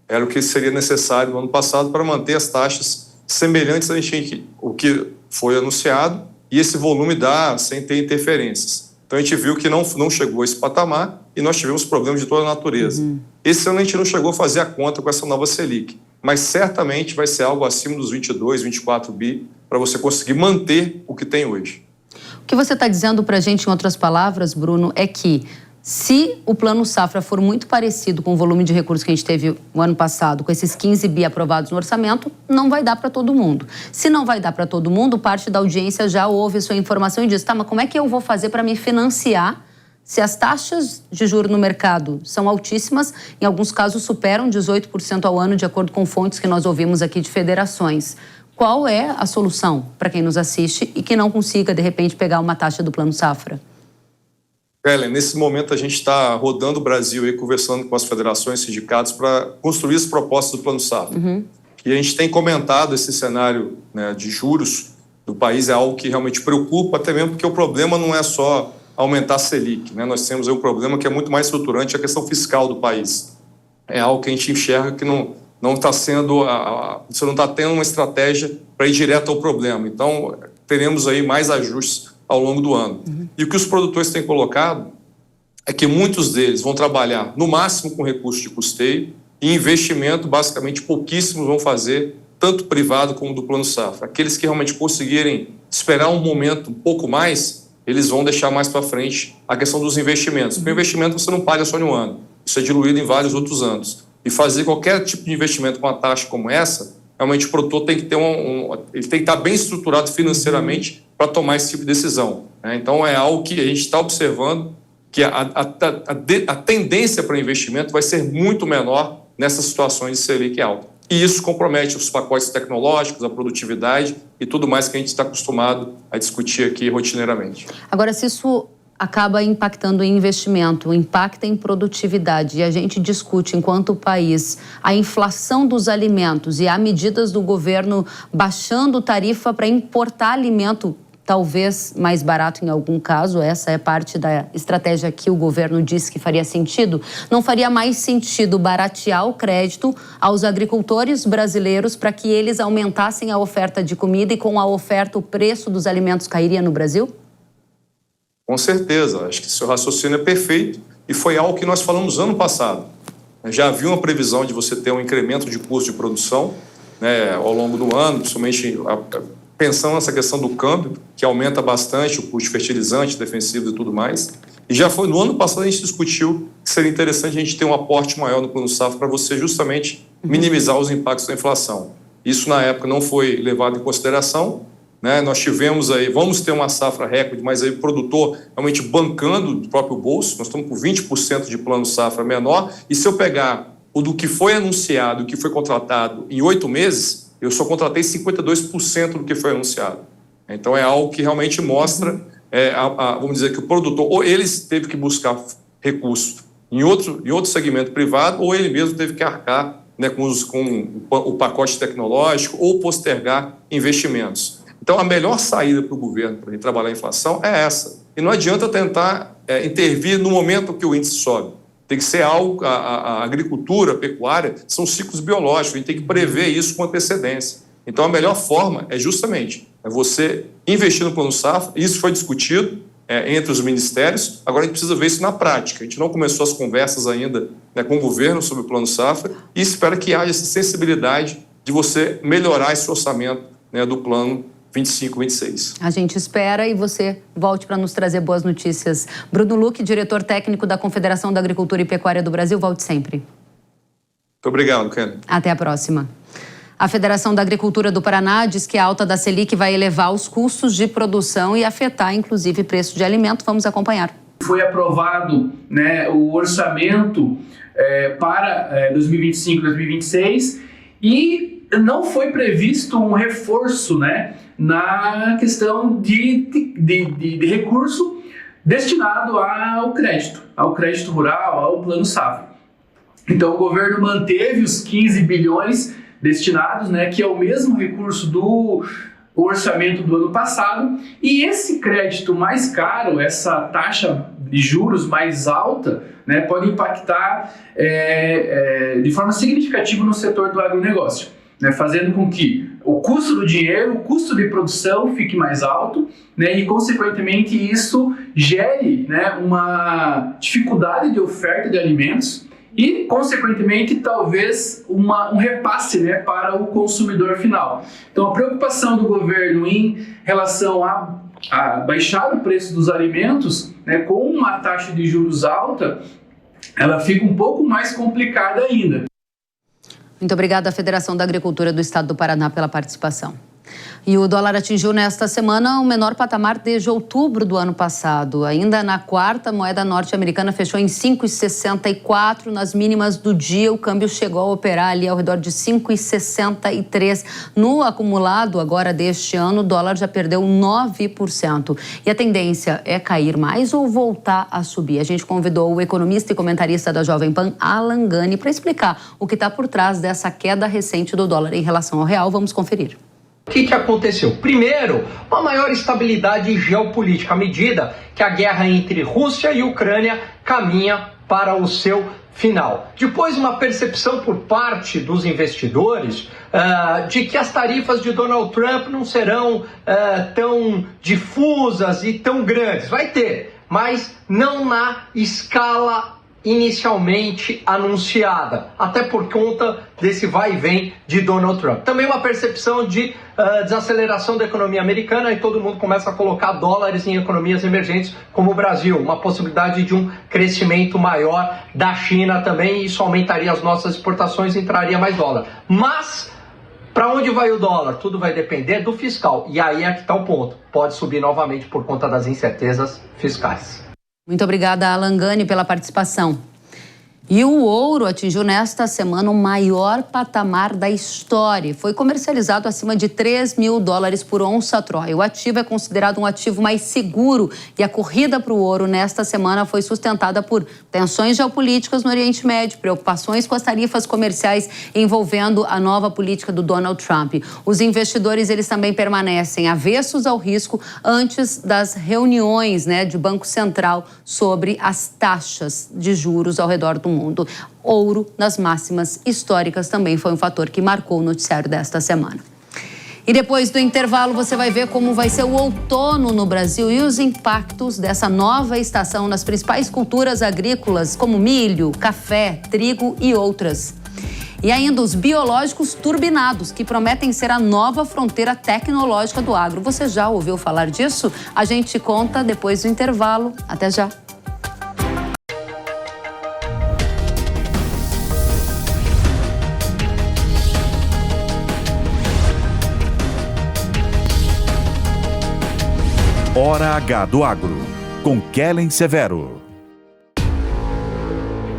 Era o que seria necessário no ano passado para manter as taxas semelhantes ao que foi anunciado, e esse volume dá sem ter interferências. Então a gente viu que não chegou a esse patamar e nós tivemos problemas de toda a natureza. Esse ano a gente não chegou a fazer a conta com essa nova Selic, mas certamente vai ser algo acima dos 22, 24 bi para você conseguir manter o que tem hoje. O que você está dizendo para a gente, em outras palavras, Bruno, é que se o Plano Safra for muito parecido com o volume de recursos que a gente teve no ano passado, com esses 15 bi aprovados no orçamento, não vai dar para todo mundo. Se não vai dar para todo mundo, parte da audiência já ouve sua informação e diz, mas como é que eu vou fazer para me financiar se as taxas de juros no mercado são altíssimas, em alguns casos superam 18% ao ano, de acordo com fontes que nós ouvimos aqui de federações. Qual é a solução para quem nos assiste e que não consiga, de repente, pegar uma taxa do Plano Safra? Ellen, nesse momento a gente está rodando o Brasil e conversando com as federações e sindicatos para construir as propostas do Plano Safra. E a gente tem comentado esse cenário de juros do país, é algo que realmente preocupa, até mesmo porque o problema não é só aumentar a Selic. Nós temos aí um problema que é muito mais estruturante, a questão fiscal do país. É algo que a gente enxerga que não está sendo, você não está tendo uma estratégia para ir direto ao problema. Então, teremos aí mais ajustes ao longo do ano. E o que os produtores têm colocado é que muitos deles vão trabalhar no máximo com recursos de custeio e investimento, basicamente pouquíssimos vão fazer, tanto privado como do Plano Safra. Aqueles que realmente conseguirem esperar um momento um pouco mais, eles vão deixar mais para frente a questão dos investimentos. Porque o investimento você não paga só em um ano, isso é diluído em vários outros anos. E fazer qualquer tipo de investimento com uma taxa como essa realmente o produtor tem que ter ele tem que estar bem estruturado financeiramente para tomar esse tipo de decisão, né? Então é algo que a gente está observando, que a tendência para investimento vai ser muito menor nessas situações de Selic alta. E isso compromete os pacotes tecnológicos, a produtividade e tudo mais que a gente está acostumado a discutir aqui rotineiramente. Agora, se isso acaba impactando em investimento, impacta em produtividade, e a gente discute, enquanto país, a inflação dos alimentos e há medidas do governo baixando tarifa para importar alimento, talvez mais barato em algum caso, essa é parte da estratégia que o governo disse que faria sentido, não faria mais sentido baratear o crédito aos agricultores brasileiros para que eles aumentassem a oferta de comida e com a oferta o preço dos alimentos cairia no Brasil? Com certeza, acho que seu raciocínio é perfeito e foi algo que nós falamos ano passado. Já havia uma previsão de você ter um incremento de custo de produção, né, ao longo do ano, principalmente pensando nessa questão do câmbio, que aumenta bastante o custo de fertilizante, defensivo e tudo mais. E já foi no ano passado a gente discutiu que seria interessante a gente ter um aporte maior no Plano Safra para você justamente minimizar os impactos da inflação. Isso na época não foi levado em consideração, né? Nós tivemos aí, vamos ter uma safra recorde, mas aí o produtor realmente bancando do próprio bolso, nós estamos com 20% de Plano Safra menor, e se eu pegar o do que foi anunciado, o que foi contratado em 8 meses, eu só contratei 52% do que foi anunciado. Então é algo que realmente mostra, vamos dizer que o produtor, ou ele teve que buscar recurso em outro segmento privado, ou ele mesmo teve que arcar, né, com o pacote tecnológico ou postergar investimentos. Então a melhor saída para o governo para trabalhar a inflação é essa. E não adianta tentar intervir no momento que o índice sobe. Tem que ser algo, a agricultura, a pecuária, são ciclos biológicos, a gente tem que prever isso com antecedência. Então, a melhor forma é justamente você investir no Plano Safra, isso foi discutido entre os ministérios, agora a gente precisa ver isso na prática. A gente não começou as conversas ainda, né, com o governo sobre o Plano Safra e espera que haja essa sensibilidade de você melhorar esse orçamento, né, do plano 25-26. A gente espera e você volte para nos trazer boas notícias. Bruno Luque, diretor técnico da Confederação da Agricultura e Pecuária do Brasil, volte sempre. Muito obrigado, Kelly. Até a próxima. A Federação da Agricultura do Paraná diz que a alta da Selic vai elevar os custos de produção e afetar, inclusive, o preço de alimento. Vamos acompanhar. Foi aprovado, né, o orçamento para 2025 e 2026 e não foi previsto um reforço, né, na questão de recurso destinado ao crédito rural, ao Plano Safra. Então o governo manteve os 15 bilhões destinados, né, que é o mesmo recurso do orçamento do ano passado, e esse crédito mais caro, essa taxa de juros mais alta, né, pode impactar de forma significativa no setor do agronegócio, né, fazendo com que o custo do dinheiro, o custo de produção fique mais alto, né, e, consequentemente, isso gere, né, uma dificuldade de oferta de alimentos e, consequentemente, talvez um repasse, né, para o consumidor final. Então, a preocupação do governo em relação a baixar o preço dos alimentos, né, com uma taxa de juros alta, ela fica um pouco mais complicada ainda. Muito obrigada à Federação da Agricultura do Estado do Paraná pela participação. E o dólar atingiu nesta semana o menor patamar desde outubro do ano passado. Ainda na quarta, a moeda norte-americana fechou em 5,64. Nas mínimas do dia, o câmbio chegou a operar ali ao redor de 5,63. No acumulado agora deste ano, o dólar já perdeu 9%. E a tendência é cair mais ou voltar a subir? A gente convidou o economista e comentarista da Jovem Pan, Alan Gani, para explicar o que está por trás dessa queda recente do dólar em relação ao real. Vamos conferir. O que aconteceu? Primeiro, uma maior estabilidade geopolítica, à medida que a guerra entre Rússia e Ucrânia caminha para o seu final. Depois, uma percepção por parte dos investidores de que as tarifas de Donald Trump não serão tão difusas e tão grandes. Vai ter, mas não na escala inicialmente anunciada, até por conta desse vai e vem de Donald Trump. Também uma percepção de desaceleração da economia americana e todo mundo começa a colocar dólares em economias emergentes como o Brasil, uma possibilidade de um crescimento maior da China também, e isso aumentaria as nossas exportações e entraria mais dólar. Mas Para onde vai o dólar? Tudo vai depender do fiscal. E aí é que está o ponto. Pode subir novamente por conta das incertezas fiscais. Muito obrigada, Alan Gani, pela participação. E o ouro atingiu nesta semana o maior patamar da história. Foi comercializado acima de $3.000 por onça Troy. O ativo é considerado um ativo mais seguro e a corrida para o ouro nesta semana foi sustentada por tensões geopolíticas no Oriente Médio, preocupações com as tarifas comerciais envolvendo a nova política do Donald Trump. Os investidores, eles também permanecem avessos ao risco antes das reuniões, de Banco Central sobre as taxas de juros ao redor do mundo. Ouro nas máximas históricas também foi um fator que marcou o noticiário desta semana. E depois do intervalo você vai ver como vai ser o outono no Brasil e os impactos dessa nova estação nas principais culturas agrícolas como milho, café, trigo e outras. E ainda os biológicos turbinados, que prometem ser a nova fronteira tecnológica do agro. Você já ouviu falar disso? A gente conta depois do intervalo. Até já. Hora H do Agro, com Kellen Severo.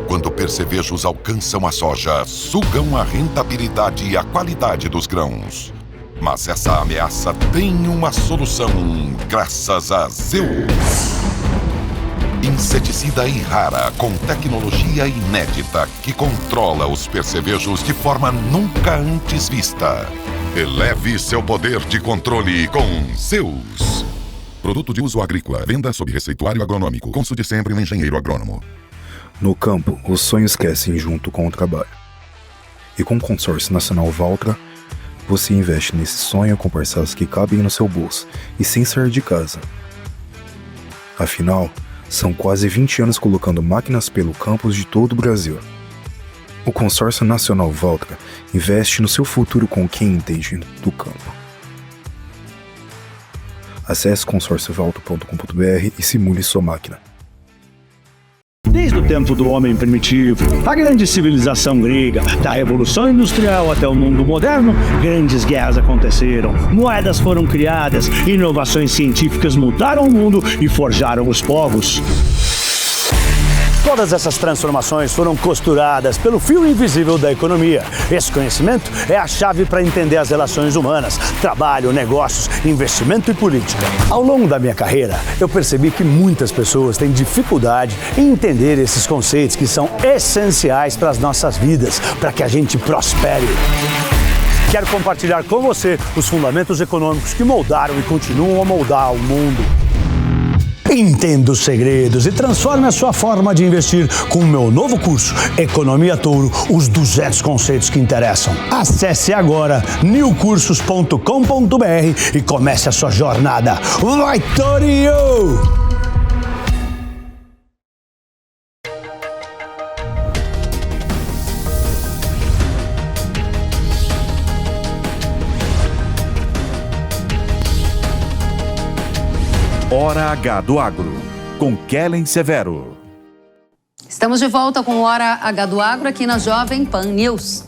Quando percevejos alcançam a soja, sugam a rentabilidade e a qualidade dos grãos. Mas essa ameaça tem uma solução, graças a Zeus. Inseticida Irrara com tecnologia inédita que controla os percevejos de forma nunca antes vista. Eleve seu poder de controle com Zeus. Produto de uso agrícola. Venda sob receituário agronômico. Consulte sempre um engenheiro agrônomo. No campo, os sonhos crescem junto com o trabalho. E com o Consórcio Nacional Valtra, você investe nesse sonho com parcelas que cabem no seu bolso e sem sair de casa. Afinal, são quase 20 anos colocando máquinas pelo campus de todo o Brasil. O Consórcio Nacional Valtra investe no seu futuro com quem entende do campo. Acesse consórciovaltra.com.br e simule sua máquina. Desde o tempo do homem primitivo, a grande civilização grega, da Revolução Industrial até o mundo moderno, grandes guerras aconteceram, moedas foram criadas, inovações científicas mudaram o mundo e forjaram os povos. Todas essas transformações foram costuradas pelo fio invisível da economia. Esse conhecimento é a chave para entender as relações humanas, trabalho, negócios, investimento e política. Ao longo da minha carreira, eu percebi que muitas pessoas têm dificuldade em entender esses conceitos que são essenciais para as nossas vidas, para que a gente prospere. Quero compartilhar com você os fundamentos econômicos que moldaram e continuam a moldar o mundo. Entenda os segredos e transforme a sua forma de investir com o meu novo curso, Economia Touro, os 200 conceitos que interessam. Acesse agora newcursos.com.br e comece a sua jornada. Vai, Torio! Hora H do Agro, com Kellen Severo. Estamos de volta com Hora H do Agro aqui na Jovem Pan News.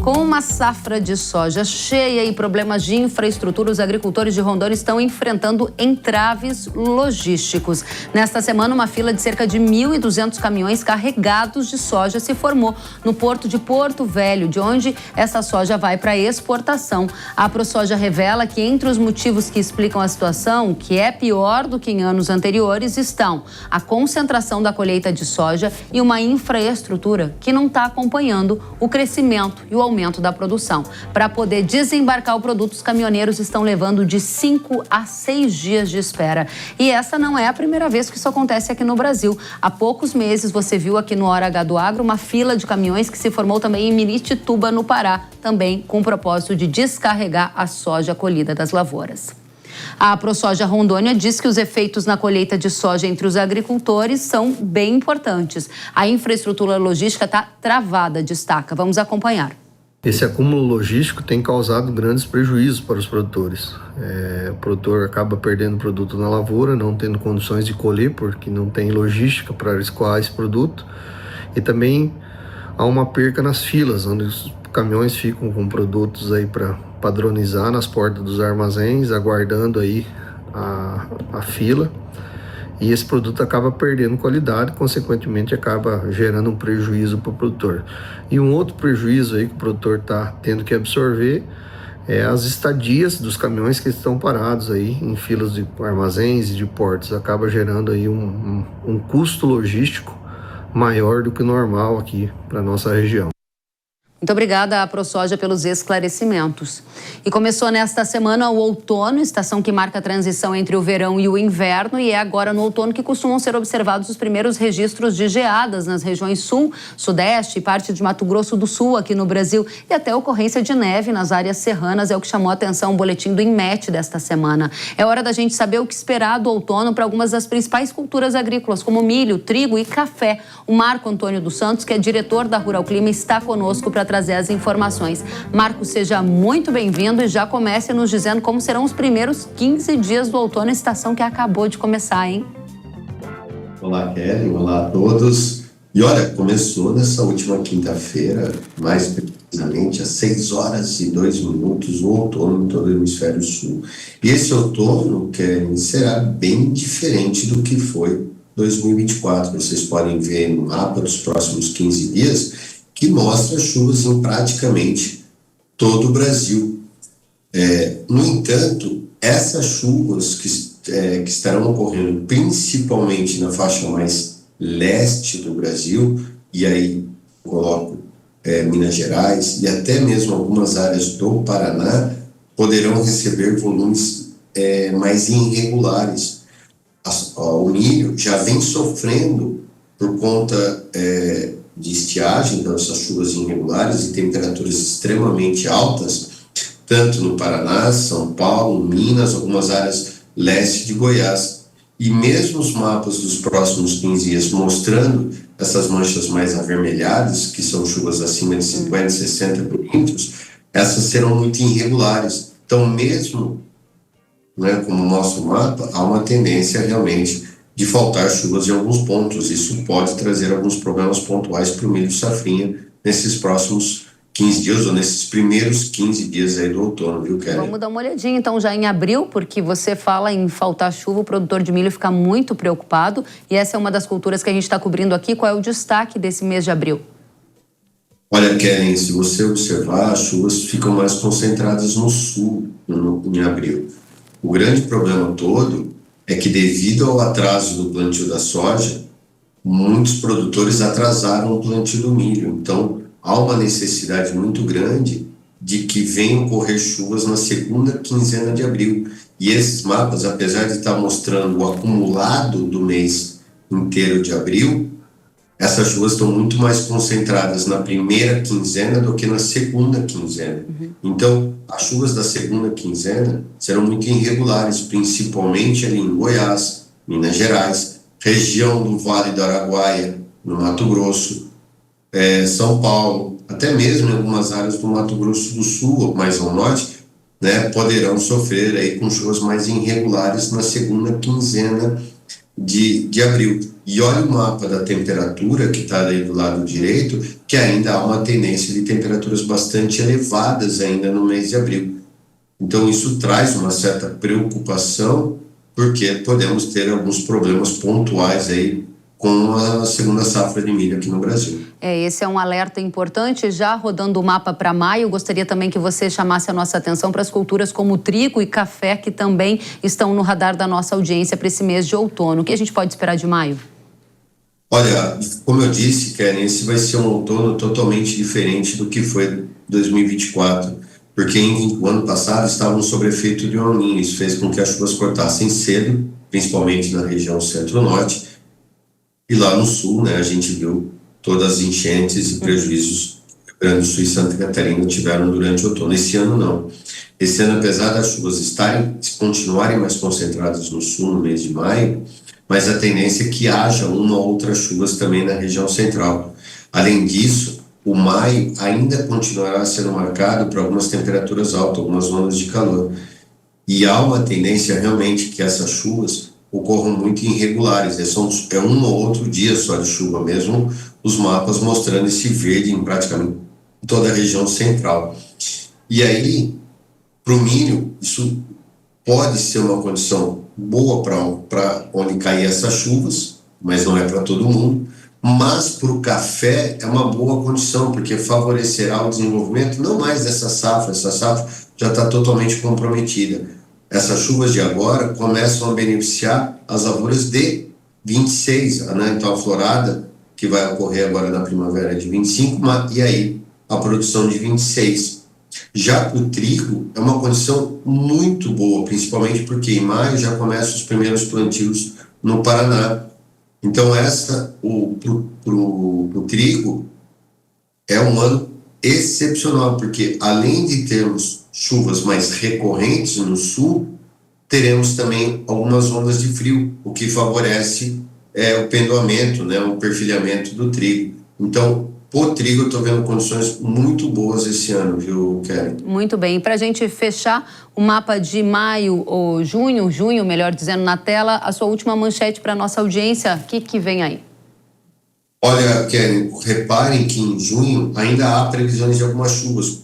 Com uma safra de soja cheia e problemas de infraestrutura, os agricultores de Rondônia estão enfrentando entraves logísticos. Nesta semana, uma fila de cerca de 1.200 caminhões carregados de soja se formou no porto de Porto Velho, de onde essa soja vai para exportação. A ProSoja revela que entre os motivos que explicam a situação, que é pior do que em anos anteriores, estão a concentração da colheita de soja e uma infraestrutura que não está acompanhando o crescimento e o aumento da produção. Para poder desembarcar o produto, os caminhoneiros estão levando de 5 a 6 dias de espera. E essa não é a primeira vez que isso acontece aqui no Brasil. Há poucos meses você viu aqui no Hora H do Agro uma fila de caminhões que se formou também em Miritituba, no Pará, também com o propósito de descarregar a soja colhida das lavouras. A ProSoja Rondônia diz que os efeitos na colheita de soja entre os agricultores são bem importantes. A infraestrutura logística está travada, destaca. Vamos acompanhar. Esse acúmulo logístico tem causado grandes prejuízos para os produtores. O produtor acaba perdendo produto na lavoura, não tendo condições de colher, porque não tem logística para escoar esse produto. E também há uma perca nas filas, onde caminhões ficam com produtos aí para padronizar nas portas dos armazéns, aguardando aí a fila, e esse produto acaba perdendo qualidade, consequentemente acaba gerando um prejuízo para o produtor. E um outro prejuízo aí que o produtor está tendo que absorver é as estadias dos caminhões que estão parados aí em filas de armazéns e de portos. Acaba gerando aí um custo logístico maior do que o normal aqui para a nossa região. Muito obrigada à ProSoja pelos esclarecimentos. E começou nesta semana o outono, estação que marca a transição entre o verão e o inverno, e é agora no outono que costumam ser observados os primeiros registros de geadas nas regiões sul, sudeste e parte de Mato Grosso do Sul aqui no Brasil, e até ocorrência de neve nas áreas serranas, é o que chamou a atenção o boletim do INMET desta semana. É hora da gente saber o que esperar do outono para algumas das principais culturas agrícolas, como milho, trigo e café. O Marco Antônio dos Santos, que é diretor da Rural Clima, está conosco para trazer as informações. Marco, seja muito bem-vindo e já comece nos dizendo como serão os primeiros 15 dias do outono, estação que acabou de começar, hein? Olá, Kelly. Olá a todos. E olha, começou nessa última quinta-feira, mais precisamente às 6h02, o outono em todo o hemisfério sul. E esse outono, Kelly, será bem diferente do que foi 2024. Vocês podem ver no mapa dos próximos 15 dias que mostra chuvas em praticamente todo o Brasil. No entanto, essas chuvas que estarão ocorrendo principalmente na faixa mais leste do Brasil, e aí coloco Minas Gerais e até mesmo algumas áreas do Paraná, poderão receber volumes mais irregulares. O milho já vem sofrendo por conta de estiagem, então essas chuvas irregulares e temperaturas extremamente altas, tanto no Paraná, São Paulo, Minas, algumas áreas leste de Goiás. E mesmo os mapas dos próximos 15 dias mostrando essas manchas mais avermelhadas, que são chuvas acima de 50, 60 milímetros, essas serão muito irregulares. Então, mesmo, como mostra o mapa, há uma tendência realmente de faltar chuvas em alguns pontos. Isso pode trazer alguns problemas pontuais para o milho safrinha nesses próximos 15 dias ou nesses primeiros 15 dias aí do outono, viu, Kelly? Vamos dar uma olhadinha então já em abril, porque você fala em faltar chuva, o produtor de milho fica muito preocupado, e essa é uma das culturas que a gente está cobrindo aqui. Qual é o destaque desse mês de abril? Olha, Kelly, se você observar, as chuvas ficam mais concentradas no sul em abril. O grande problema todo é que, devido ao atraso do plantio da soja, muitos produtores atrasaram o plantio do milho. Então, há uma necessidade muito grande de que venham ocorrer chuvas na segunda quinzena de abril. E esses mapas, apesar de estar mostrando o acumulado do mês inteiro de abril, essas chuvas estão muito mais concentradas na primeira quinzena do que na segunda quinzena. Então, as chuvas da segunda quinzena serão muito irregulares, principalmente ali em Goiás, Minas Gerais, região do Vale do Araguaia, no Mato Grosso, São Paulo, até mesmo em algumas áreas do Mato Grosso do Sul, ou mais ao norte, poderão sofrer aí com chuvas mais irregulares na segunda quinzena de abril. E olha o mapa da temperatura que está aí do lado direito, que ainda há uma tendência de temperaturas bastante elevadas ainda no mês de abril. Então isso traz uma certa preocupação, porque podemos ter alguns problemas pontuais aí com a segunda safra de milho aqui no Brasil. Esse é um alerta importante. Já rodando o mapa para maio, gostaria também que você chamasse a nossa atenção para as culturas como trigo e café, que também estão no radar da nossa audiência para esse mês de outono. O que a gente pode esperar de maio? Olha, como eu disse, Karen, esse vai ser um outono totalmente diferente do que foi 2024, porque o ano passado estávamos sob efeito de El Niño. Isso fez com que as chuvas cortassem cedo, principalmente na região centro-norte, e lá no sul, a gente viu todas as enchentes e prejuízos que o Rio Grande do Sul e Santa Catarina tiveram durante o outono. Esse ano não. Esse ano, apesar das chuvas continuarem mais concentradas no sul no mês de maio, mas a tendência é que haja uma ou outra chuvas também na região central. Além disso, o maio ainda continuará sendo marcado por algumas temperaturas altas, algumas ondas de calor. E há uma tendência realmente que essas chuvas ocorram muito irregulares. É um ou outro dia só de chuva mesmo, os mapas mostrando esse verde em praticamente toda a região central. E aí, para o milho, isso pode ser uma condição boa para onde cair essas chuvas, mas não é para todo mundo. Mas para o café é uma boa condição, porque favorecerá o desenvolvimento não mais dessa safra, essa safra já está totalmente comprometida. Essas chuvas de agora começam a beneficiar as lavouras de 26, né? Então a florada que vai ocorrer agora na primavera é de 25, e aí a produção de 26. Já para o trigo é uma condição muito boa, principalmente porque em maio já começam os primeiros plantios no Paraná. Então pro trigo é um ano excepcional, porque além de termos chuvas mais recorrentes no sul, teremos também algumas ondas de frio, o que favorece o pendoamento, né, o perfilhamento do trigo. Então, o trigo eu estou vendo condições muito boas esse ano, viu, Kelly? Muito bem. Para a gente fechar o mapa de maio ou junho, melhor dizendo, na tela, a sua última manchete para a nossa audiência, o que vem aí? Olha, Kelly, reparem que em junho ainda há previsões de algumas chuvas.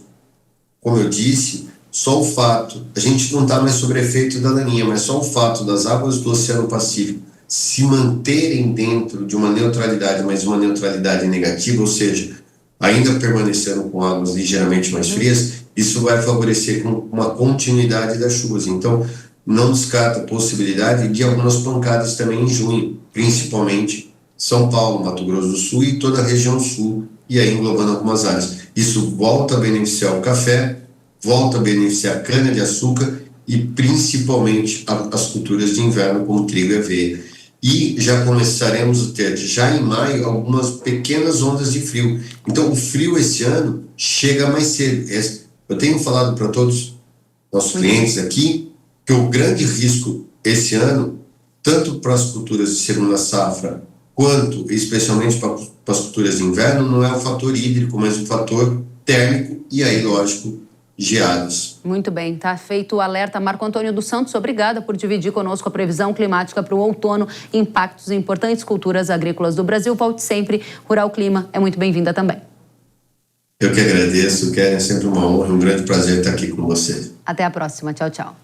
Como eu disse, só o fato, a gente não está mais sob efeito da laninha, mas só o fato das águas do Oceano Pacífico se manterem dentro de uma neutralidade, mas uma neutralidade negativa, ou seja, ainda permanecendo com águas ligeiramente mais frias, isso vai favorecer uma continuidade das chuvas. Então, não descarta a possibilidade de algumas pancadas também em junho, principalmente São Paulo, Mato Grosso do Sul e toda a região sul, e aí englobando algumas áreas. Isso volta a beneficiar o café, volta a beneficiar a cana-de-açúcar e principalmente as culturas de inverno, como trigo e aveia. E já começaremos a ter, já em maio, algumas pequenas ondas de frio. Então, o frio esse ano chega mais cedo. Eu tenho falado para todos nossos clientes aqui que o grande risco esse ano, tanto para as culturas de segunda safra, quanto especialmente para as culturas de inverno, não é o fator hídrico, mas o fator térmico e aí, lógico, geadas. Muito bem, tá feito o alerta. Marco Antônio dos Santos, obrigada por dividir conosco a previsão climática para o outono, impactos em importantes culturas agrícolas do Brasil. Volte sempre. Rural Clima é muito bem-vinda também. Eu que agradeço, Kelly, é sempre uma honra, um grande prazer estar aqui com você. Até a próxima. Tchau, tchau.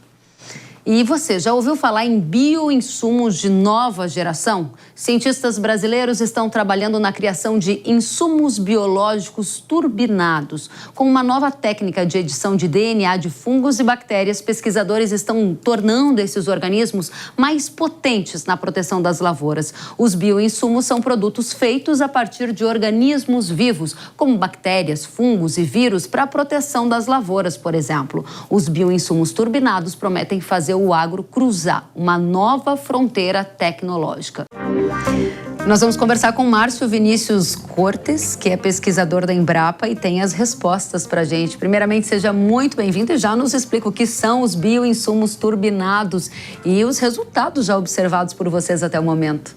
E você já ouviu falar em bioinsumos de nova geração? Cientistas brasileiros estão trabalhando na criação de insumos biológicos turbinados. Com uma nova técnica de edição de DNA de fungos e bactérias, pesquisadores estão tornando esses organismos mais potentes na proteção das lavouras. Os bioinsumos são produtos feitos a partir de organismos vivos, como bactérias, fungos e vírus, para a proteção das lavouras, por exemplo. Os bioinsumos turbinados prometem fazer o agro cruzar uma nova fronteira tecnológica. Nós vamos conversar com Márcio Vinícius Cortes, que é pesquisador da Embrapa e tem as respostas para a gente. Primeiramente, seja muito bem-vindo e já nos explica o que são os bioinsumos turbinados e os resultados já observados por vocês até o momento.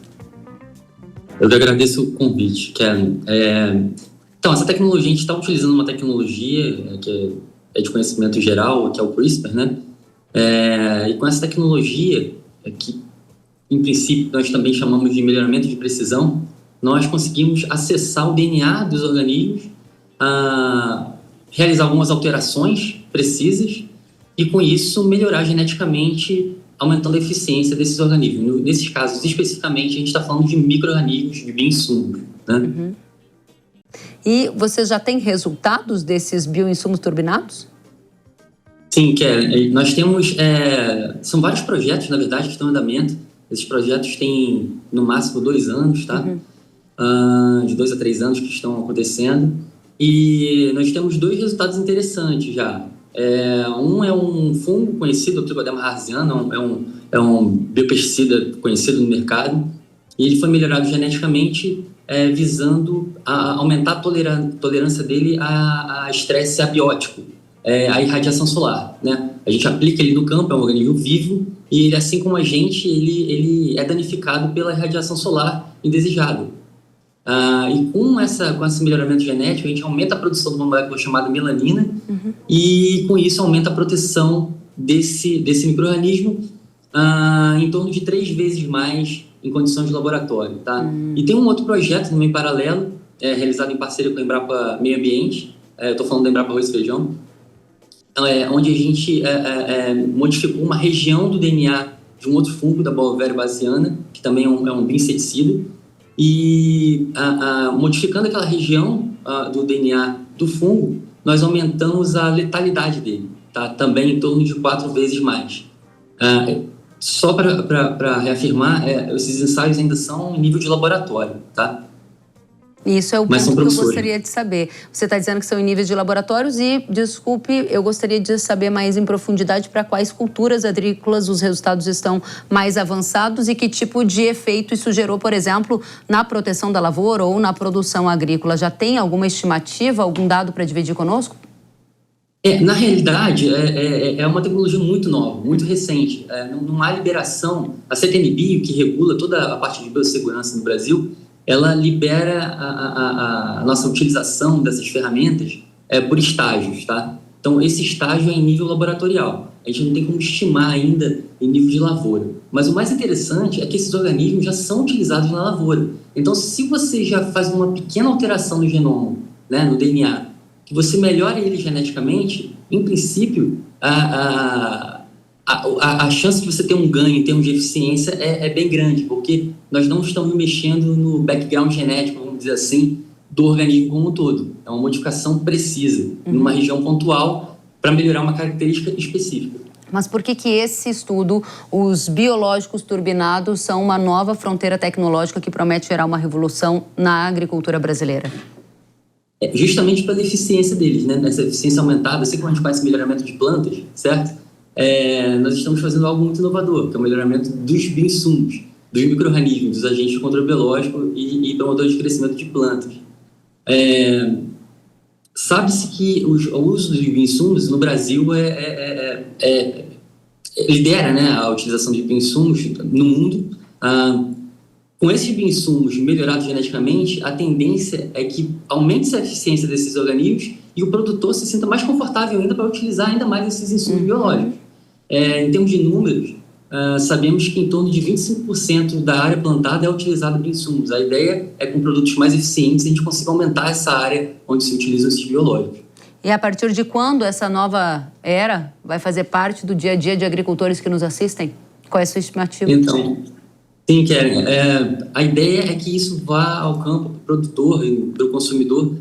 Eu agradeço o convite, Kelly. Então, essa tecnologia, a gente está utilizando uma tecnologia que é de conhecimento geral, que é o CRISPR, né? E com essa tecnologia, que em princípio nós também chamamos de melhoramento de precisão, nós conseguimos acessar o DNA dos organismos, realizar algumas alterações precisas e com isso melhorar geneticamente, aumentando a eficiência desses organismos. Nesses casos, especificamente, a gente está falando de micro-organismos, de bioinsumos, né? Uhum. E você já tem resultados desses bioinsumos turbinados? Sim, Kelly. Nós temos... são vários projetos, na verdade, que estão em andamento. Esses projetos têm, no máximo, 2 anos, tá? Uhum. De 2 a 3 anos que estão acontecendo. E nós temos 2 resultados interessantes já. Um é um fungo conhecido, o Trichoderma harziano, é um biopesticida conhecido no mercado. E ele foi melhorado geneticamente visando aumentar a tolerância dele a estresse abiótico, a irradiação solar, né? A gente aplica ele no campo, é um organismo vivo, e ele, assim como a gente, ele é danificado pela irradiação solar indesejada. E com esse melhoramento genético, a gente aumenta a produção de uma molécula chamada melanina, uhum, e com isso aumenta a proteção desse micro-organismo em torno de 3 vezes mais em condições de laboratório, tá? E tem um outro projeto também paralelo, realizado em parceria com a Embrapa Meio Ambiente, eu estou falando da Embrapa Arroz e Feijão, onde a gente modificou uma região do DNA de um outro fungo da Beauveria bassiana, que também é um bioinseticida, e modificando aquela região do DNA do fungo, nós aumentamos a letalidade dele, tá? Também em torno de 4 vezes mais. Só para reafirmar, esses ensaios ainda são em nível de laboratório, tá? Isso é o ponto que eu gostaria de saber. Você está dizendo que são em níveis de laboratórios e, desculpe, eu gostaria de saber mais em profundidade para quais culturas agrícolas os resultados estão mais avançados e que tipo de efeito isso gerou, por exemplo, na proteção da lavoura ou na produção agrícola. Já tem alguma estimativa, algum dado para dividir conosco? Na realidade, é uma tecnologia muito nova, muito recente. Não há liberação. A CTN-Bio, que regula toda a parte de biossegurança no Brasil, ela libera a nossa utilização dessas ferramentas por estágios, tá? Então, esse estágio é em nível laboratorial. A gente não tem como estimar ainda em nível de lavoura. Mas o mais interessante é que esses organismos já são utilizados na lavoura. Então, se você já faz uma pequena alteração no genoma, né, no DNA, que você melhora ele geneticamente, em princípio, a chance de você ter um ganho em termos de eficiência é bem grande, porque nós não estamos mexendo no background genético, vamos dizer assim, do organismo como um todo. É uma modificação precisa, numa região pontual, para melhorar uma característica específica. Mas por que esse estudo, os biológicos turbinados, são uma nova fronteira tecnológica que promete gerar uma revolução na agricultura brasileira? Justamente pela eficiência deles, né? Essa eficiência aumentada, assim como a gente faz melhoramento de plantas, certo? Nós estamos fazendo algo muito inovador, que é o melhoramento dos bioinsumos, dos micro-organismos, dos agentes de controle biológico e promotores de crescimento de plantas. Sabe-se que o uso dos bioinsumos no Brasil lidera, né, a utilização de bioinsumos no mundo. Com esses bioinsumos melhorados geneticamente, a tendência é que aumente a eficiência desses organismos e o produtor se sinta mais confortável ainda para utilizar ainda mais esses insumos biológicos. Em termos de números, sabemos que em torno de 25% da área plantada é utilizada em bioinsumos. A ideia é que com produtos mais eficientes a gente consiga aumentar essa área onde se utilizam esses biológicos. E a partir de quando essa nova era vai fazer parte do dia a dia de agricultores que nos assistem? Qual é a sua estimativa? Então, sim, Kellen. A ideia é que isso vá ao campo para o produtor e para o consumidor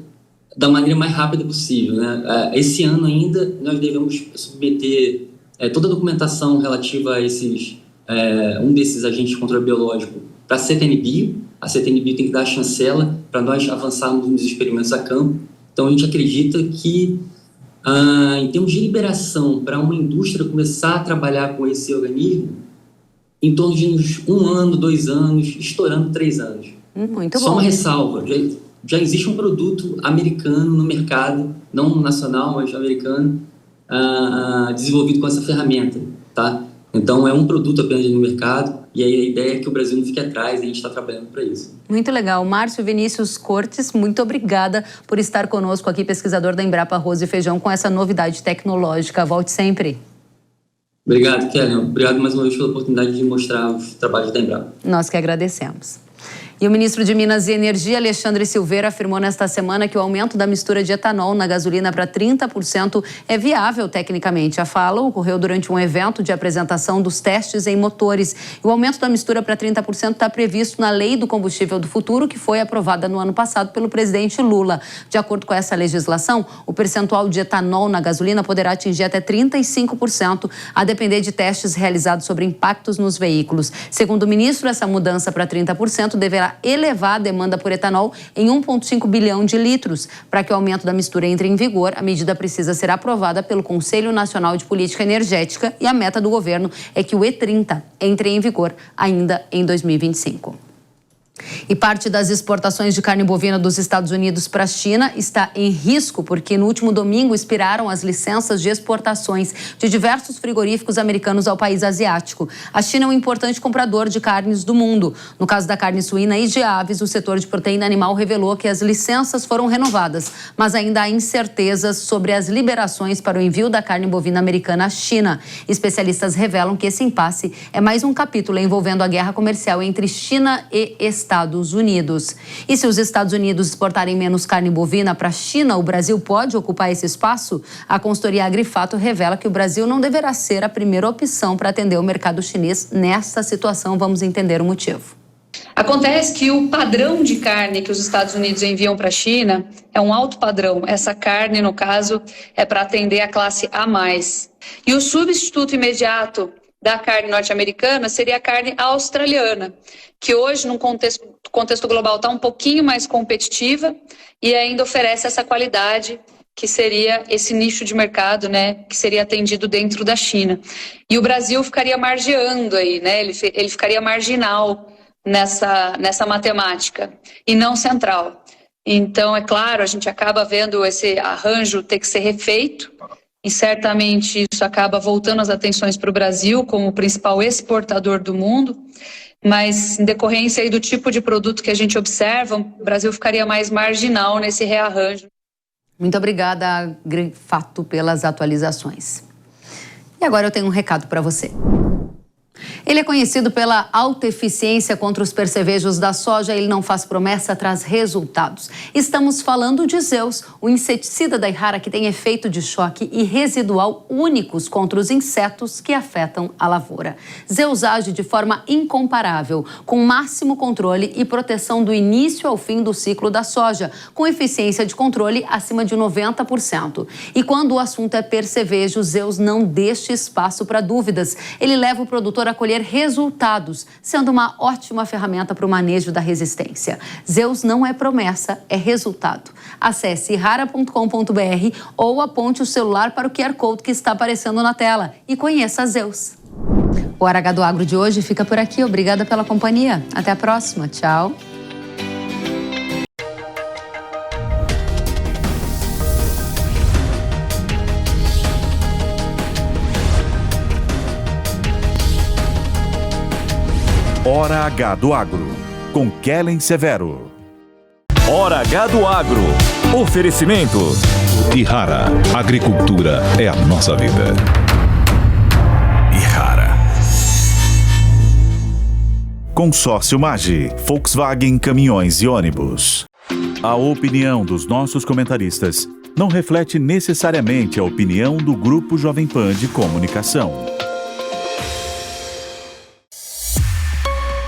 da maneira mais rápida possível, né? Esse ano ainda nós devemos submeter toda a documentação relativa a um desses agentes de controle biológico para a CTN-Bio. A CTN-Bio tem que dar a chancela para nós avançarmos nos experimentos a campo. Então, a gente acredita que, em termos de liberação para uma indústria começar a trabalhar com esse organismo, em torno de uns 1 ano, 2 anos, estourando 3 anos. Muito bom. Só uma ressalva, já existe um produto americano no mercado, não nacional, mas americano, desenvolvido com essa ferramenta, tá? Então, é um produto apenas no mercado e aí a ideia é que o Brasil não fique atrás e a gente está trabalhando para isso. Muito legal. Márcio Vinícius Cortes, muito obrigada por estar conosco aqui, pesquisador da Embrapa Arroz e Feijão, com essa novidade tecnológica. Volte sempre. Obrigado, Kellen. Obrigado mais uma vez pela oportunidade de mostrar os trabalhos da Embrapa. Nós que agradecemos. E o ministro de Minas e Energia, Alexandre Silveira, afirmou nesta semana que o aumento da mistura de etanol na gasolina para 30% é viável tecnicamente. A fala ocorreu durante um evento de apresentação dos testes em motores. E o aumento da mistura para 30% está previsto na Lei do Combustível do Futuro, que foi aprovada no ano passado pelo presidente Lula. De acordo com essa legislação, o percentual de etanol na gasolina poderá atingir até 35%, a depender de testes realizados sobre impactos nos veículos. Segundo o ministro, essa mudança para 30% deverá elevar a demanda por etanol em 1,5 bilhão de litros. Para que o aumento da mistura entre em vigor, a medida precisa ser aprovada pelo Conselho Nacional de Política Energética e a meta do governo é que o E30 entre em vigor ainda em 2025. E parte das exportações de carne bovina dos Estados Unidos para a China está em risco, porque no último domingo expiraram as licenças de exportações de diversos frigoríficos americanos ao país asiático. A China é um importante comprador de carnes do mundo. No caso da carne suína e de aves, o setor de proteína animal revelou que as licenças foram renovadas, mas ainda há incertezas sobre as liberações para o envio da carne bovina americana à China. Especialistas revelam que esse impasse é mais um capítulo envolvendo a guerra comercial entre China e Estados Estados Unidos. E se os Estados Unidos exportarem menos carne bovina para a China, o Brasil pode ocupar esse espaço? A consultoria Agrifato revela que o Brasil não deverá ser a primeira opção para atender o mercado chinês nessa situação. Vamos entender o motivo. Acontece que o padrão de carne que os Estados Unidos enviam para a China é um alto padrão. Essa carne, no caso, é para atender a classe A+. E o substituto imediato da carne norte-americana seria a carne australiana, que hoje, num contexto global, está um pouquinho mais competitiva e ainda oferece essa qualidade, que seria esse nicho de mercado, né, que seria atendido dentro da China. E o Brasil ficaria margeando aí, né, ele ficaria marginal nessa matemática e não central. Então, é claro, a gente acaba vendo esse arranjo ter que ser refeito e certamente isso acaba voltando as atenções para o Brasil como o principal exportador do mundo, mas em decorrência aí do tipo de produto que a gente observa, o Brasil ficaria mais marginal nesse rearranjo. Muito obrigada, Agrifato, pelas atualizações. E agora eu tenho um recado para você. Ele é conhecido pela alta eficiência contra os percevejos da soja. Ele não faz promessa, traz resultados. Estamos falando de Zeus, o inseticida da Yara que tem efeito de choque e residual únicos contra os insetos que afetam a lavoura. Zeus age de forma incomparável, com máximo controle e proteção do início ao fim do ciclo da soja, com eficiência de controle acima de 90%. E quando o assunto é percevejo, Zeus não deixa espaço para dúvidas. Ele leva o produtor a colher resultados, sendo uma ótima ferramenta para o manejo da resistência. Zeus não é promessa, é resultado. Acesse yara.com.br ou aponte o celular para o QR Code que está aparecendo na tela e conheça a Zeus. O Hora H do Agro de hoje fica por aqui. Obrigada pela companhia. Até a próxima. Tchau. Hora H do Agro, com Kellen Severo. Hora H do Agro. Oferecimento. Yara, agricultura é a nossa vida. Yara. Consórcio Magi, Volkswagen Caminhões e Ônibus. A opinião dos nossos comentaristas não reflete necessariamente a opinião do Grupo Jovem Pan de Comunicação.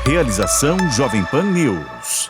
Realização Jovem Pan News.